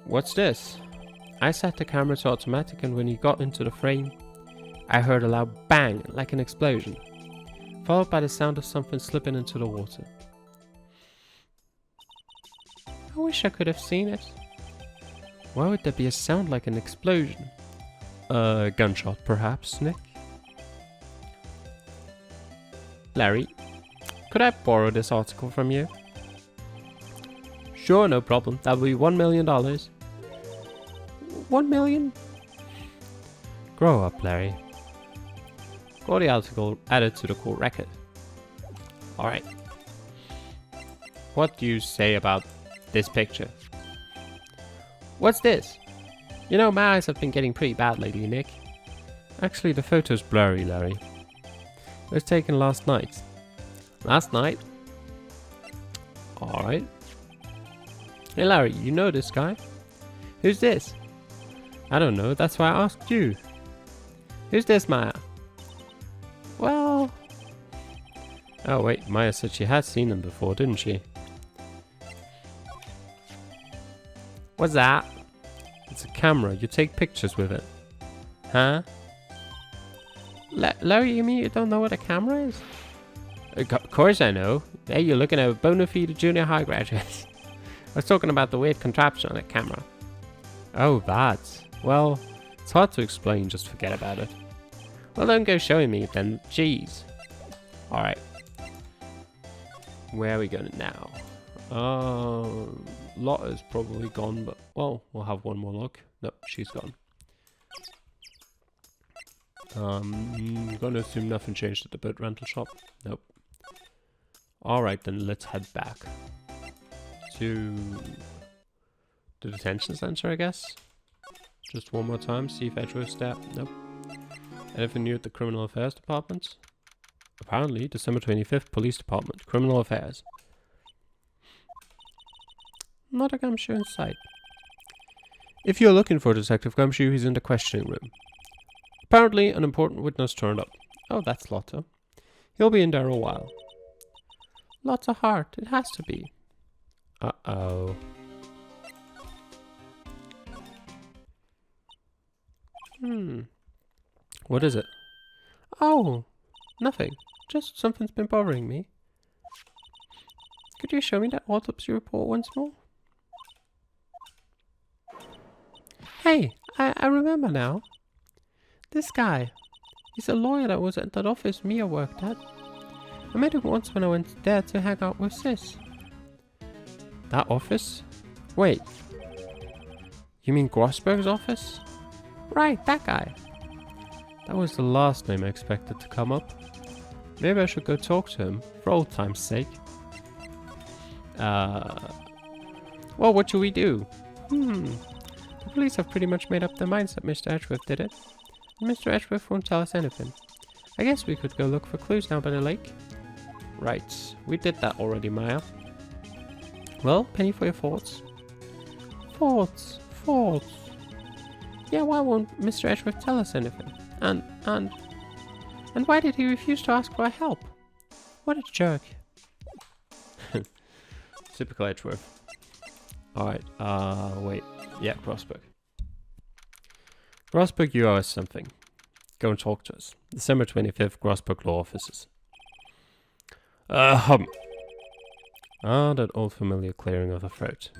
[SPEAKER 1] What's this? I set the camera to automatic and when he got into the frame, I heard a loud bang, like an explosion, followed by the sound of something slipping into the water. I wish I could have seen it. Why would there be a sound like an explosion? A gunshot, perhaps, Nick? Larry, could I borrow this article from you? Sure, no problem. That will be $1 million. $1 million? Grow up, Larry. Got the article added to the court record. Alright. What do you say about this picture? What's this? You know, my eyes have been getting pretty bad lately, Nick. Actually, the photo's blurry, Larry. It was taken last night. Last night? Alright. Hey Larry, you know this guy? Who's this? I don't know, that's why I asked you. Who's this, Maya? Well... Oh wait, Maya said she had seen him before, didn't she? What's that? It's a camera, you take pictures with it. Huh? Larry, you mean you don't know what a camera is? Of course I know. Hey, you're looking at a bona fide junior high graduate. was talking about the weird contraption on the camera. Oh, that. Well, it's hard to explain, just forget about it. Well, don't go showing me then, jeez. Alright. Where are we going now? Lotta's probably gone, but, well, we'll have one more look. Nope, she's gone. I'm gonna assume nothing changed at the boat rental shop. Nope. Alright, then let's head back to the detention center, I guess. Just one more time, see if Edgeworth's there. Nope. Anything new at the Criminal Affairs Department? Apparently, December 25th, Police Department, Criminal Affairs. Not a gumshoe in sight. If you're looking for Detective Gumshoe, he's in the questioning room. Apparently, an important witness turned up. Oh, that's Lotta. He'll be in there a while. Lots of heart, it has to be. Uh-oh. What is it? Oh, nothing. Just something's been bothering me. Could you show me that autopsy report once more? Hey, I remember now. This guy. He's a lawyer that was at that office Mia worked at. I met him once when I went there to hang out with Sis. That office? Wait. You mean Grossberg's office? Right, that guy. That was the last name I expected to come up. Maybe I should go talk to him, for old time's sake. Well, what should we do? The police have pretty much made up their minds that Mr. Edgeworth did it. And Mr. Edgeworth won't tell us anything. I guess we could go look for clues down by the lake. Right, we did that already, Maya. Well, penny for your thoughts. Thoughts. Yeah, why won't Mr. Edgeworth tell us anything? And why did he refuse to ask for help? What a jerk. Typical Edgeworth. Alright, wait. Yeah, Grossberg. Grossberg, you owe us something. Go and talk to us. December 25th, Grossberg Law Offices. Ah, that old familiar clearing of the throat.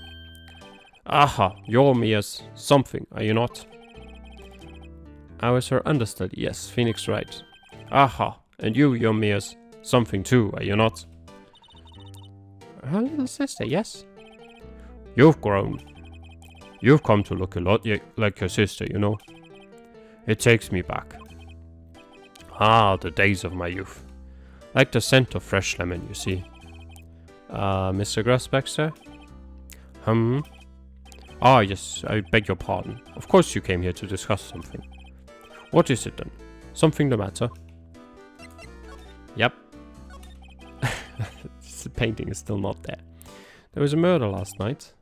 [SPEAKER 1] Aha, you're Mia's something, are you not? I was her understudy, yes, Phoenix Wright. Aha, and you're Mia's something too, are you not? Her little sister, yes? You've grown. You've come to look a lot like your sister, you know. It takes me back. Ah, the days of my youth. Like the scent of fresh lemon, you see. Mr. Grossberg, sir? Ah, yes, I beg your pardon. Of course you came here to discuss something. What is it then? Something the matter? Yep. The painting is still not there. There was a murder last night.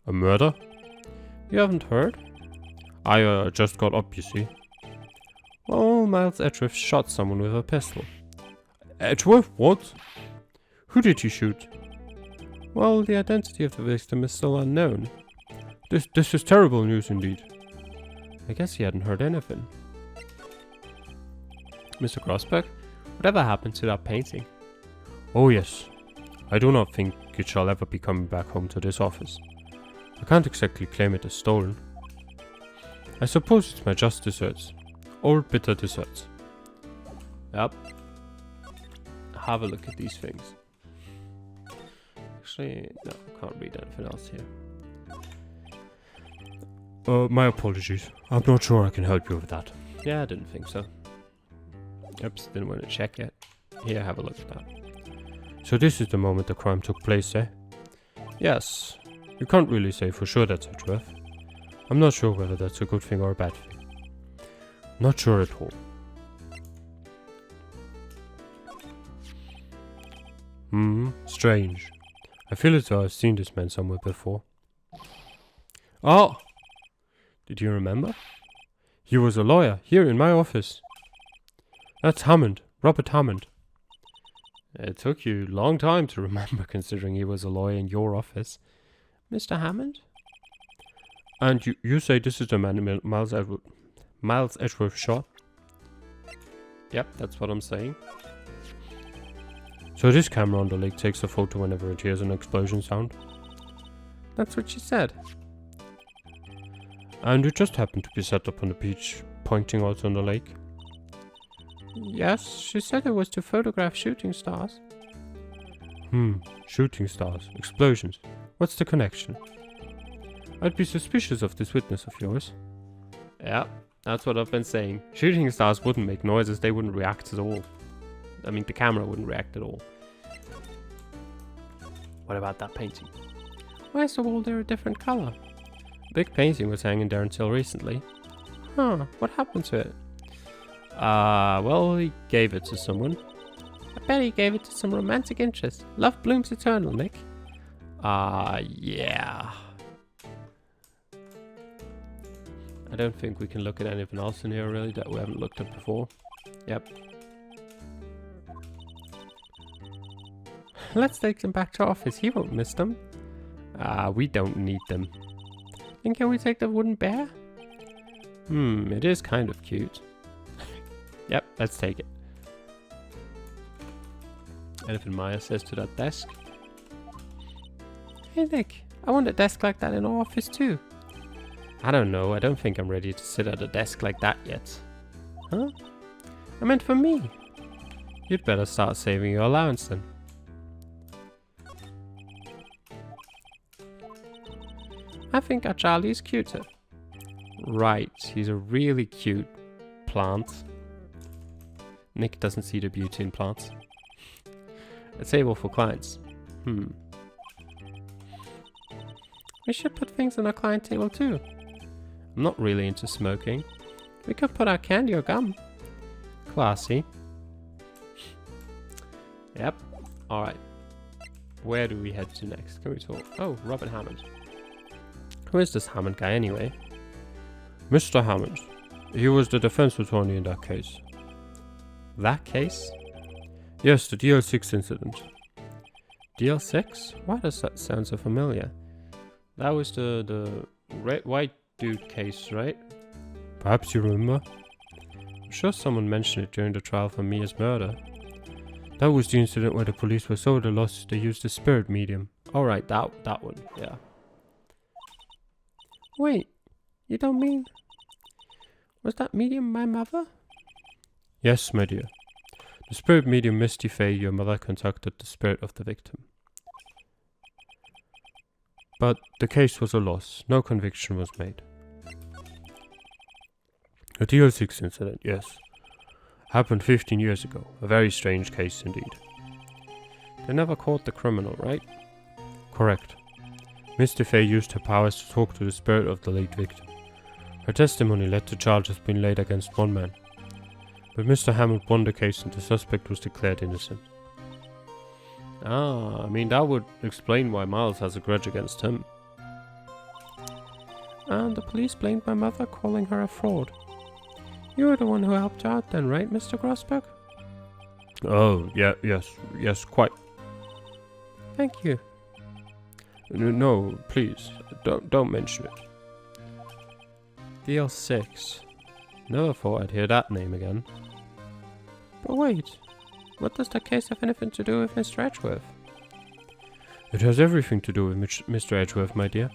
[SPEAKER 1] A murder? You haven't heard? I just got up, you see. Well, Miles Edgeworth shot someone with a pistol. Edgeworth? What? Who did he shoot? Well, the identity of the victim is still unknown. This is terrible news indeed. I guess he hadn't heard anything. Mr. Grossberg, whatever happened to that painting? Oh yes. I do not think it shall ever be coming back home to this office. I can't exactly claim it as stolen. I suppose it's my just desserts. Old bitter desserts. Yep. Have a look at these things. Actually, no, can't read anything else here. My apologies. I'm not sure I can help you with that. Yeah, I didn't think so. Oops, didn't want to check yet. Here, have a look at that. So this is the moment the crime took place, eh? Yes. You can't really say for sure that's Edgeworth. I'm not sure whether that's a good thing or a bad thing. Not sure at all. Strange. I feel as though I've seen this man somewhere before. Oh! Did you remember? He was a lawyer, here in my office. That's Hammond, Robert Hammond. It took you a long time to remember, considering he was a lawyer in your office. Mr. Hammond? And you say this is the man Miles Edgeworth shot? Yep, that's what I'm saying. So this camera on the lake takes a photo whenever it hears an explosion sound? That's what she said.
[SPEAKER 2] And you just happened to be set up on the beach, pointing out on the lake?
[SPEAKER 1] Yes, she said it was to photograph shooting stars.
[SPEAKER 2] Shooting stars, explosions. What's the connection? I'd be suspicious of this witness of yours.
[SPEAKER 1] Yeah, that's what I've been saying. Shooting stars wouldn't make noises, they wouldn't react at all. I mean, the camera wouldn't react at all. What about that painting? Why is the wall there a different color? The big painting was hanging there until recently. Huh, what happened to it? Well, he gave it to someone. I bet he gave it to some romantic interest. Love blooms eternal, Nick. Yeah. I don't think we can look at anything else in here really that we haven't looked at before. Yep. Let's take them back to office. He won't miss them. We don't need them. And can we take the wooden bear? It is kind of cute. Yep, let's take it. Anything Maya says to that desk? Hey Nick, I want a desk like that in our office too. I don't know, I don't think I'm ready to sit at a desk like that yet. Huh? I meant for me. You'd better start saving your allowance then. I think our Charlie's cuter. Right, he's a really cute plant. Nick doesn't see the beauty in plants. A table for clients. We should put things on our client table too. I'm not really into smoking. We could put our candy or gum. Classy. Yep. Alright. Where do we head to next? Can we talk? Oh, Robin Hammond. Who is this Hammond guy anyway?
[SPEAKER 2] Mr. Hammond. He was the defense attorney in that case.
[SPEAKER 1] That case?
[SPEAKER 2] Yes, the DL6 incident.
[SPEAKER 1] DL6? Why does that sound so familiar? That was the red white dude case, right?
[SPEAKER 2] Perhaps you remember?
[SPEAKER 1] I'm sure someone mentioned it during the trial for Mia's murder.
[SPEAKER 2] That was the incident where the police were so at a loss they used the spirit medium.
[SPEAKER 1] Alright, that one, yeah. Wait, you don't mean... Was that medium my mother?
[SPEAKER 2] Yes, my dear. The spirit medium Misty Fey, your mother, contacted the spirit of the victim. But the case was a loss. No conviction was made. The DL6 incident, yes. Happened 15 years ago. A very strange case indeed.
[SPEAKER 1] They never caught the criminal, right?
[SPEAKER 2] Correct. Misty Fey used her powers to talk to the spirit of the late victim. Her testimony led to charges being laid against one man. But Mr. Hammond won the case and the suspect was declared innocent.
[SPEAKER 1] I mean that would explain why Miles has a grudge against him. And the police blamed my mother, calling her a fraud. You were the one who helped her out then, right, Mr. Grossberg?
[SPEAKER 2] Oh, yes, quite.
[SPEAKER 1] Thank you.
[SPEAKER 2] No, please, don't mention it.
[SPEAKER 1] DL6. Never thought I'd hear that name again. But wait, what does that case have anything to do with Mr. Edgeworth?
[SPEAKER 2] It has everything to do with Mr. Edgeworth, my dear.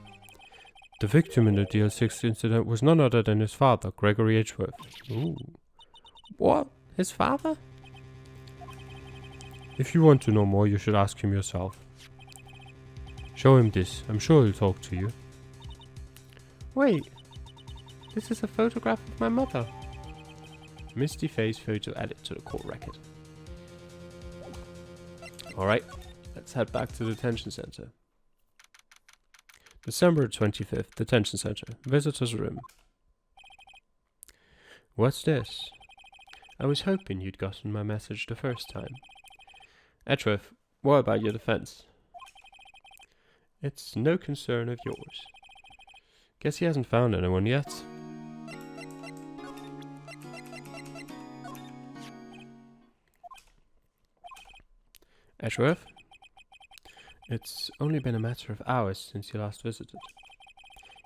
[SPEAKER 2] The victim in the DL6 incident was none other than his father, Gregory Edgeworth.
[SPEAKER 1] Ooh. What? His father?
[SPEAKER 2] If you want to know more, you should ask him yourself. Show him this. I'm sure he'll talk to you.
[SPEAKER 1] Wait. This is a photograph of my mother. Misty Fey's photo added to the court record. Alright, let's head back to the detention center. December 25th, detention center, visitor's room. What's this? I was hoping you'd gotten my message the first time. Edgeworth, what about your defense? It's no concern of yours. Guess he hasn't found anyone yet. Edgeworth? It's only been a matter of hours since you last visited.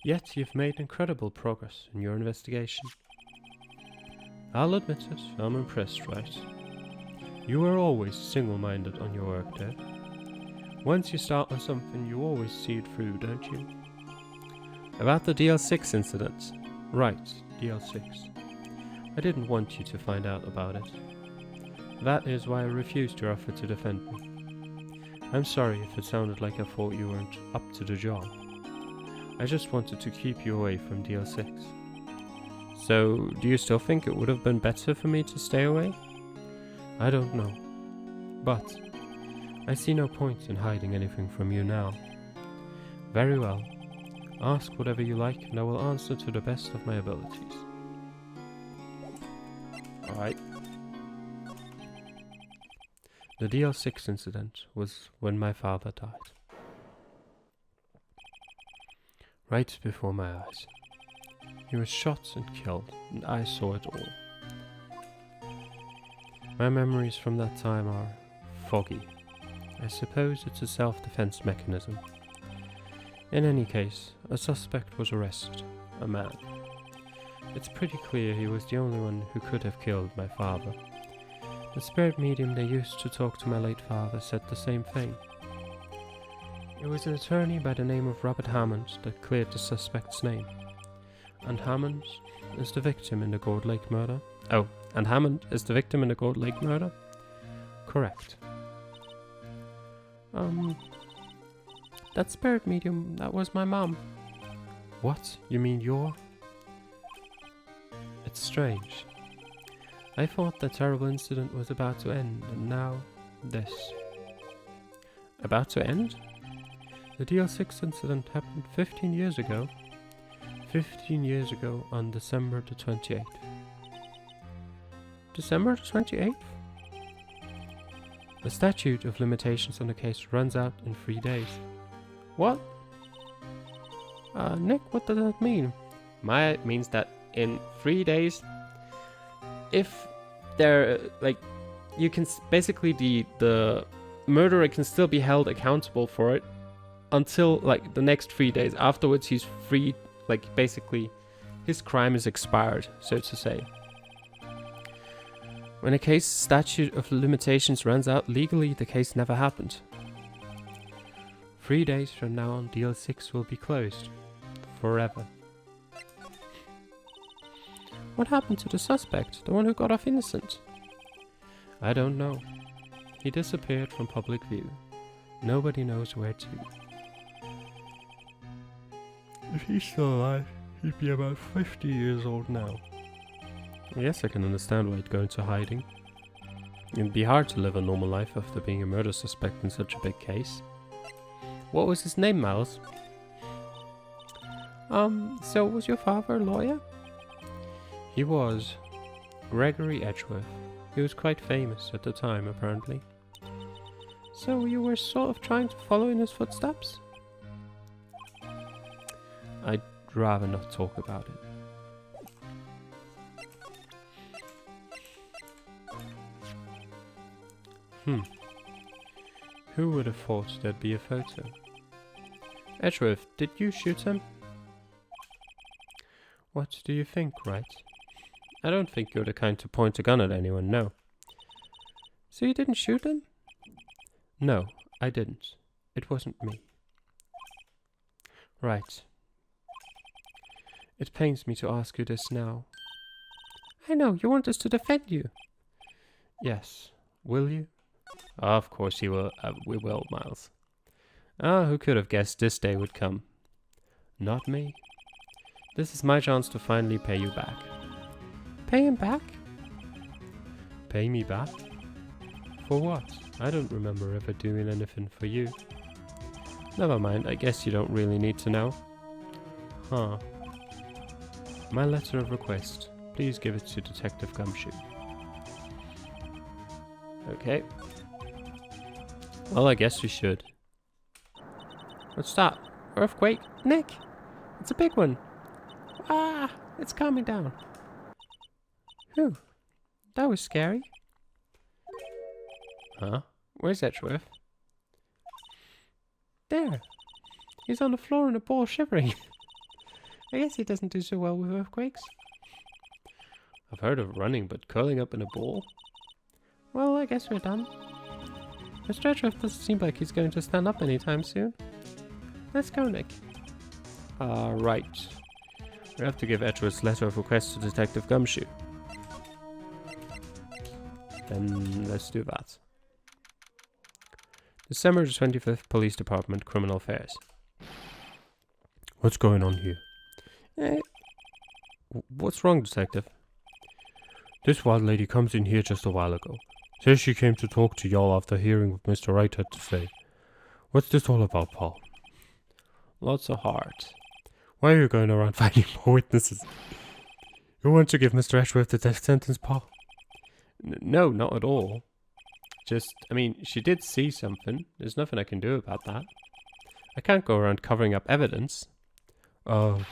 [SPEAKER 1] Yet you've made incredible progress in your investigation. I'll admit it, I'm impressed, Wright. You were always single-minded on your work there.
[SPEAKER 2] Once you start on something, you always see it through, don't you?
[SPEAKER 1] About the DL6 incident.
[SPEAKER 2] Right, DL6. I didn't want you to find out about it. That is why I refused your offer to defend me. I'm sorry if it sounded like I thought you weren't up to the job. I just wanted to keep you away from DL6.
[SPEAKER 1] So, do you still think it would have been better for me to stay away?
[SPEAKER 2] I don't know. But I see no point in hiding anything from you now. Very well. Ask whatever you like and I will answer to the best of my abilities.
[SPEAKER 1] Alright.
[SPEAKER 2] The DL6 incident was when my father died. Right before my eyes. He was shot and killed, and I saw it all. My memories from that time are foggy. I suppose it's a self-defense mechanism. In any case, a suspect was arrested, a man. It's pretty clear he was the only one who could have killed my father. The spirit medium they used to talk to my late father said the same thing. It was an attorney by the name of Robert Hammond that cleared the suspect's name. And Hammond is the victim in the Gold Lake murder.
[SPEAKER 1] Oh, and Hammond is the victim in the Gold Lake murder?
[SPEAKER 2] Correct. That spirit medium, that was my mom. What? You mean your? It's strange. I thought that terrible incident was about to end, and now this.
[SPEAKER 1] About to end?
[SPEAKER 2] The DL6 incident happened 15 years ago. 15 years ago on December the 28th.
[SPEAKER 1] December the 28th?
[SPEAKER 2] The statute of limitations on the case runs out in 3 days.
[SPEAKER 1] What?
[SPEAKER 2] Nick, what does that mean?
[SPEAKER 1] It means that in 3 days, if they're, you can, basically the murderer can still be held accountable for it until, the next 3 days. Afterwards, he's free, basically, his crime is expired, so to say.
[SPEAKER 2] When a case statute of limitations runs out legally, the case never happened. 3 days from now on, DL6 will be closed. Forever.
[SPEAKER 1] What happened to the suspect, the one who got off innocent?
[SPEAKER 2] I don't know. He disappeared from public view. Nobody knows where to. If he's still alive, he'd be about 50 years old now. Yes, I can understand why he'd go into hiding. It'd be hard to live a normal life after being a murder suspect in such a big case.
[SPEAKER 1] What was his name, Miles? So was your father a lawyer?
[SPEAKER 2] He was. Gregory Edgeworth. He was quite famous at the time, apparently.
[SPEAKER 1] So you were sort of trying to follow in his footsteps?
[SPEAKER 2] I'd rather not talk about it. Who would have thought there'd be a photo?
[SPEAKER 1] Edgeworth, did you shoot him?
[SPEAKER 2] What do you think, Wright?
[SPEAKER 1] I don't think you're the kind to point a gun at anyone, no. So you didn't shoot him?
[SPEAKER 2] No, I didn't. It wasn't me. Right. It pains me to ask you this now.
[SPEAKER 1] I know, you want us to defend you.
[SPEAKER 2] Yes. Will you?
[SPEAKER 1] Of course we will, Miles. Who could have guessed this day would come?
[SPEAKER 2] Not me.
[SPEAKER 1] This is my chance to finally pay you back.
[SPEAKER 2] Pay him back? Pay me back? For what? I don't remember ever doing anything for you.
[SPEAKER 1] Never mind, I guess you don't really need to know.
[SPEAKER 2] Huh. My letter of request. Please give it to Detective Gumshoe.
[SPEAKER 1] Okay. Well, I guess we should. What's that? Earthquake? Nick! It's a big one! Ah! It's calming down. Whew. That was scary.
[SPEAKER 2] Huh?
[SPEAKER 1] Where's Edgeworth? There! He's on the floor in a ball shivering. I guess he doesn't do so well with earthquakes.
[SPEAKER 2] I've heard of running, but curling up in a ball?
[SPEAKER 1] Well, I guess we're done. Mr. Edgeworth doesn't seem like he's going to stand up anytime soon. Let's go, Nick. Right. We have to give Edgeworth's letter of request to Detective Gumshoe. Then let's do that. December 25th, Police Department, Criminal Affairs.
[SPEAKER 2] What's going on here?
[SPEAKER 1] What's wrong, Detective?
[SPEAKER 2] This wild lady comes in here just a while ago. Says she came to talk to y'all after hearing what Mr. Wright had to say. What's this all about, Paul?
[SPEAKER 1] Lots of heart.
[SPEAKER 2] Why are you going around finding more witnesses? You want to give Mr. Edgeworth the death sentence, Paul?
[SPEAKER 1] No, not at all. Just, I mean, she did see something. There's nothing I can do about that. I can't go around covering up evidence.
[SPEAKER 2] You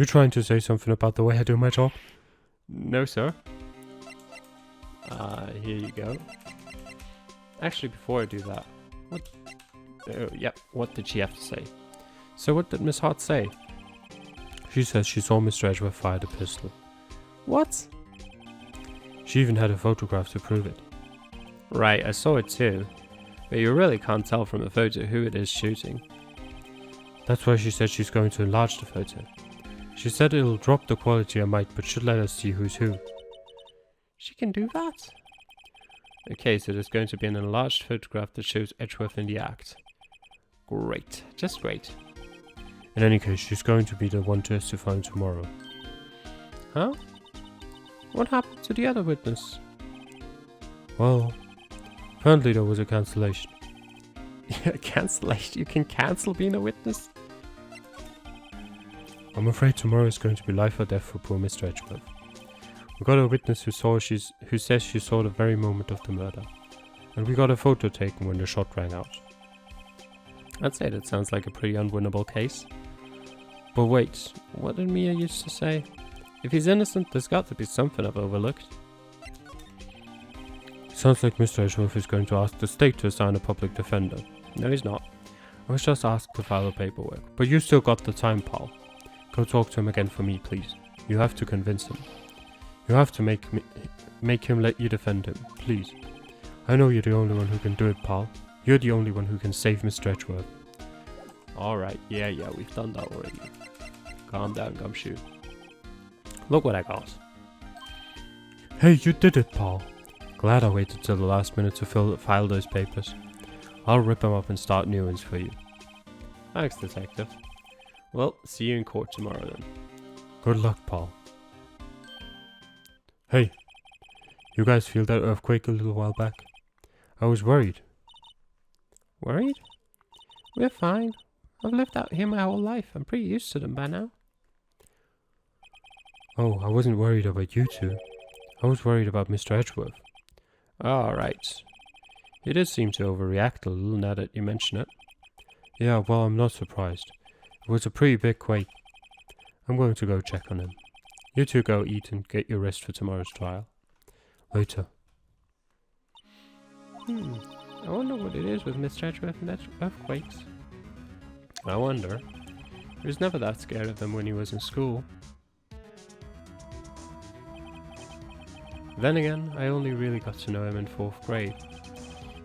[SPEAKER 2] trying to say something about the way I do my job?
[SPEAKER 1] No, sir. Here you go. Actually, before I do that, what did she have to say? So what did Miss Hart say?
[SPEAKER 2] She says she saw Mr. Edgeworth fire the pistol.
[SPEAKER 1] What?
[SPEAKER 2] She even had a photograph to prove it.
[SPEAKER 1] Right, I saw it too. But you really can't tell from the photo who it is shooting.
[SPEAKER 2] That's why she said she's going to enlarge the photo. She said it'll drop the quality a mite, but should let us see who's who.
[SPEAKER 1] She can do that? Okay, so there's going to be an enlarged photograph that shows Edgeworth in the act. Great, just great.
[SPEAKER 2] In any case, she's going to be the one testifying tomorrow.
[SPEAKER 1] Huh? What happened to the other witness?
[SPEAKER 2] Well, apparently there was a cancellation.
[SPEAKER 1] Cancellation? You can cancel being a witness?
[SPEAKER 2] I'm afraid tomorrow is going to be life or death for poor Mr. Edgeworth. We got a witness who says she saw the very moment of the murder. And we got a photo taken when the shot rang out.
[SPEAKER 1] I'd say that sounds like a pretty unwinnable case. But wait, what did Mia used to say? If he's innocent, there's got to be something I've overlooked.
[SPEAKER 2] Sounds like Mr. Edgeworth is going to ask the state to assign a public defender.
[SPEAKER 1] No, he's not.
[SPEAKER 2] I was just asked to file the paperwork. But you still got the time, Paul. Go talk to him again for me, please. You have to convince him. You have to make him let you defend him, please. I know you're the only one who can do it, Paul. You're the only one who can save Mr. Edgeworth.
[SPEAKER 1] Alright, yeah, we've done that already. Calm down, Gumshoe. Look what I got.
[SPEAKER 2] Hey, you did it, Paul. Glad I waited till the last minute to file those papers. I'll rip them up and start new ones for you.
[SPEAKER 1] Thanks, Detective. Well, see you in court tomorrow then.
[SPEAKER 2] Good luck, Paul. Hey, you guys feel that earthquake a little while back? I was worried.
[SPEAKER 1] Worried? We're fine. I've lived out here my whole life. I'm pretty used to them by now.
[SPEAKER 2] Oh, I wasn't worried about you two. I was worried about Mr. Edgeworth.
[SPEAKER 1] Alright. He did seem to overreact a little now that you mention it.
[SPEAKER 2] Yeah, well, I'm not surprised. It was a pretty big quake. I'm going to go check on him. You two go eat and get your rest for tomorrow's trial. Later.
[SPEAKER 1] I wonder what it is with Mr. Edgeworth and earthquakes. I wonder. He was never that scared of them when he was in school. Then again, I only really got to know him in 4th grade.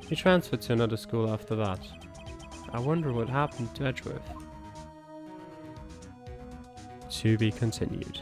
[SPEAKER 1] He transferred to another school after that. I wonder what happened to Edgeworth. To be continued.